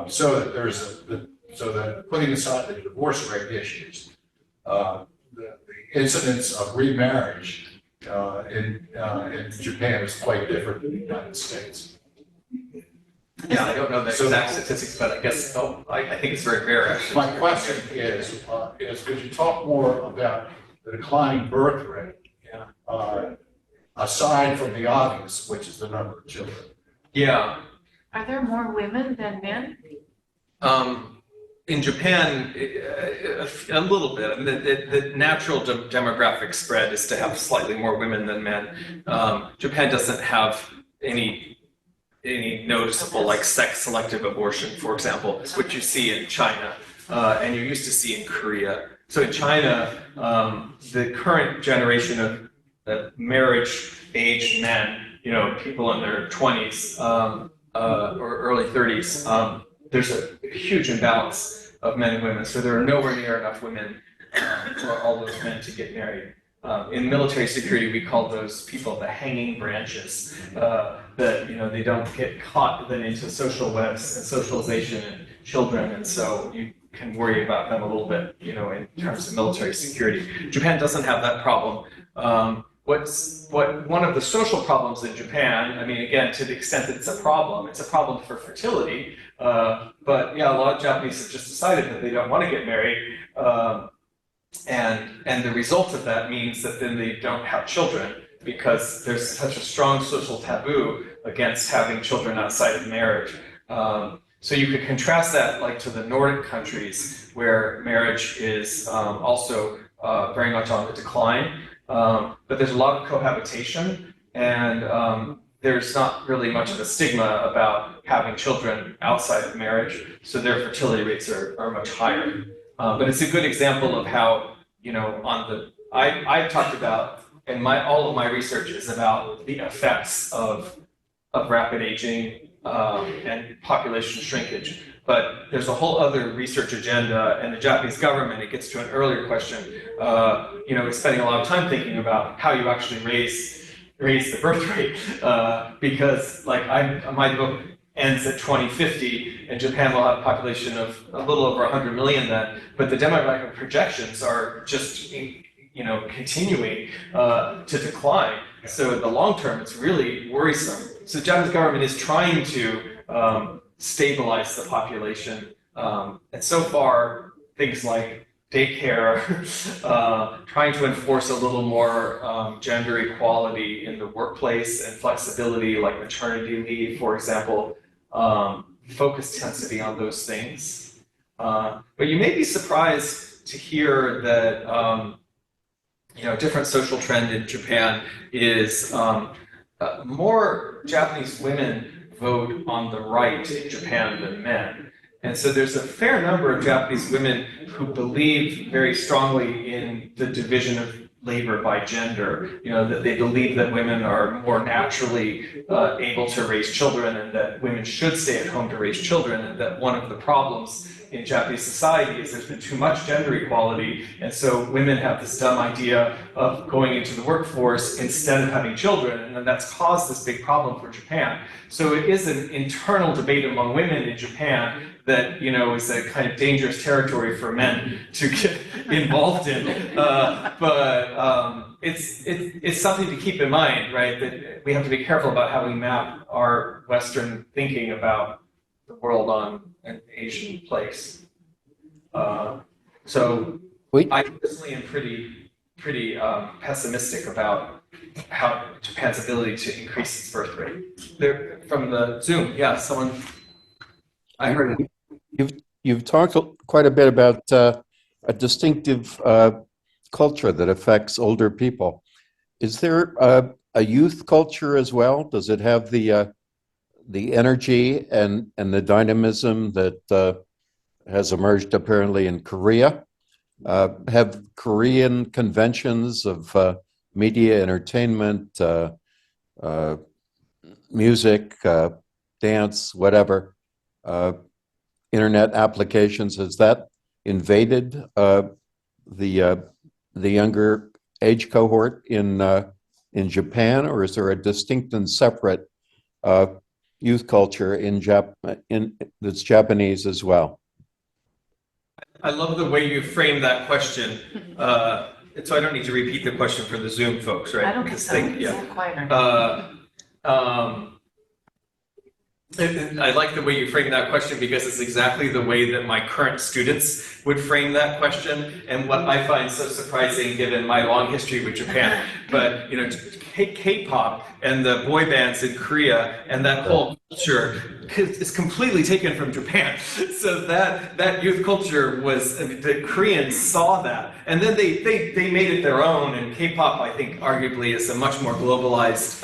So that putting aside the divorce rate issues, the incidence of remarriage in Japan is quite different than the United States. Yeah, I don't know the exact statistics, but I guess I think it's very fair. Actually. My question is could you talk more about the declining birth rate? Aside from the obvious, which is the number of children. Yeah. Are there more women than men? In Japan, a little bit. I mean, the natural demographic spread is to have slightly more women than men. Japan doesn't have any noticeable like sex-selective abortion, for example, which you see in China and you used to see in Korea. So in China, the current generation of marriage-aged men, people in their 20s or early 30s, there's a huge imbalance of men and women. So there are nowhere near enough women for all those men to get married. In military security, we call those people the hanging branches, that they don't get caught then into social webs and socialization and children, and so you can worry about them a little bit, in terms of military security. Japan doesn't have that problem. One of the social problems in Japan, I mean, again, to the extent that it's a problem for fertility, but yeah, a lot of Japanese have just decided that they don't want to get married, and the result of that means that then they don't have children, because there's such a strong social taboo against having children outside of marriage. So you could contrast that like to the Nordic countries where marriage is also very much on the decline. But there's a lot of cohabitation, and there's not really much of a stigma about having children outside of marriage, so their fertility rates are much higher. But it's a good example of how, I've talked about, and all of my research is about the effects of rapid aging and population shrinkage. But there's a whole other research agenda, and the Japanese government, it gets to an earlier question, is spending a lot of time thinking about how you actually raise the birth rate, because my book ends at 2050, and Japan will have a population of a little over 100 million then, but the demographic projections are just continuing to decline. So in the long term, it's really worrisome. So the Japanese government is trying to stabilize the population, and so far things like daycare, trying to enforce a little more gender equality in the workplace and flexibility, like maternity leave, for example. Focus tends to be on those things. But you may be surprised to hear that a different social trend in Japan is more Japanese women vote on the right in Japan than men. And so there's a fair number of Japanese women who believe very strongly in the division of labor by gender, that they believe that women are more naturally able to raise children, and that women should stay at home to raise children, and that one of the problems in Japanese society is there's been too much gender equality, and so women have this dumb idea of going into the workforce instead of having children, and then that's caused this big problem for Japan. So it is an internal debate among women in Japan that is a kind of dangerous territory for men to get involved in. But it's something to keep in mind, right? That we have to be careful about how we map our Western thinking about the world on an Asian place. So I personally am pretty pessimistic about how Japan's ability to increase its birth rate. There, from the Zoom, yeah, someone. I heard it. You've talked quite a bit about a distinctive culture that affects older people. Is there a youth culture as well? Does it have the energy and the dynamism that has emerged apparently in Korea? Have Korean conventions of media, entertainment, music, dance, whatever, internet applications, has that invaded the younger age cohort in Japan, or is there a distinct and separate youth culture that's Japanese as well? I love the way you frame that question. So I don't need to repeat the question for the Zoom folks, right? I don't think so. I like the way you frame that question because it's exactly the way that my current students would frame that question, and what I find so surprising given my long history with Japan. But K-pop and the boy bands in Korea and that whole culture is completely taken from Japan. So that youth culture was, the Koreans saw that, and then they made it their own. And K-pop, I think, arguably is a much more globalized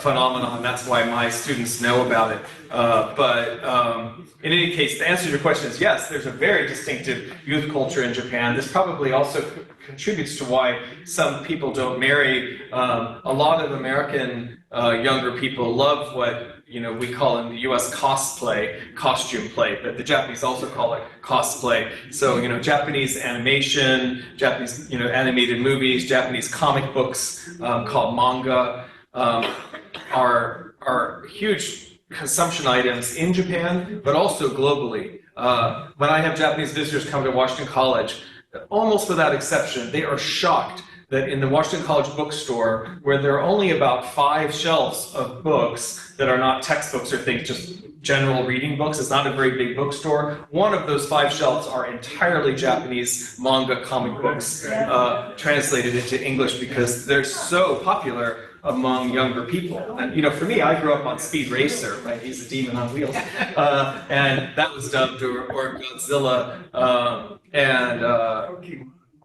phenomenon. That's why my students know about it. But in any case, the answer to your question is yes, there's a very distinctive youth culture in Japan. This probably also contributes to why some people don't marry. A lot of American younger people love what we call in the US costume play, but the Japanese also call it cosplay. So, Japanese animation, Japanese, animated movies, Japanese comic books called manga are huge consumption items in Japan, but also globally. When I have Japanese visitors come to Washington College, almost without exception, they are shocked that in the Washington College bookstore, where there are only about 5 shelves of books that are not textbooks or things, just general reading books, it's not a very big bookstore, one of those 5 shelves are entirely Japanese manga comic books translated into English because they're so popular among younger people. And, for me, I grew up on Speed Racer, right? He's a demon on wheels. And that was dubbed, or Godzilla,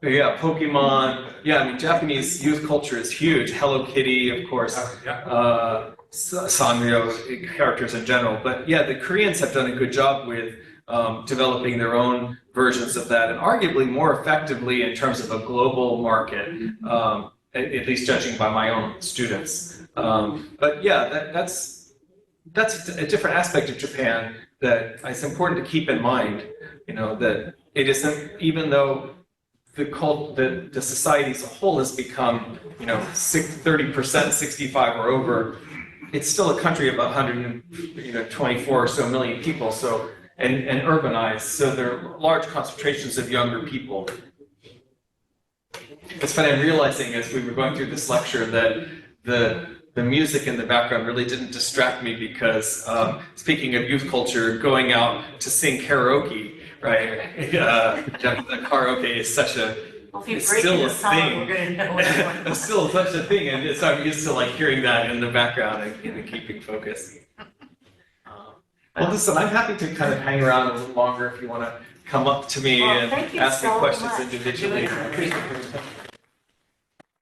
yeah, Pokemon. Yeah, I mean, Japanese youth culture is huge. Hello Kitty, of course. Sanrio, characters in general. But yeah, the Koreans have done a good job with developing their own versions of that, and arguably more effectively in terms of a global market, at least judging by my own students. But yeah, that's a different aspect of Japan that it's important to keep in mind. That it isn't, even though the society as a whole has become 30% 65 or over, it's still a country of 124 or so million people. So and urbanized, so there are large concentrations of younger people. It's funny, I'm realizing as we were going through this lecture that the music in the background really didn't distract me, because speaking of youth culture, going out to sing karaoke, right? The karaoke is such a Well, if you it's break still in a a song, thing. we're gonna know what's going on. It's still such a thing, and so I'm used to hearing that in the background and keeping focus. Well, listen, I'm happy to kind of hang around a little longer if you want to come up to me Well, and thank you ask me so questions much for individually. doing that.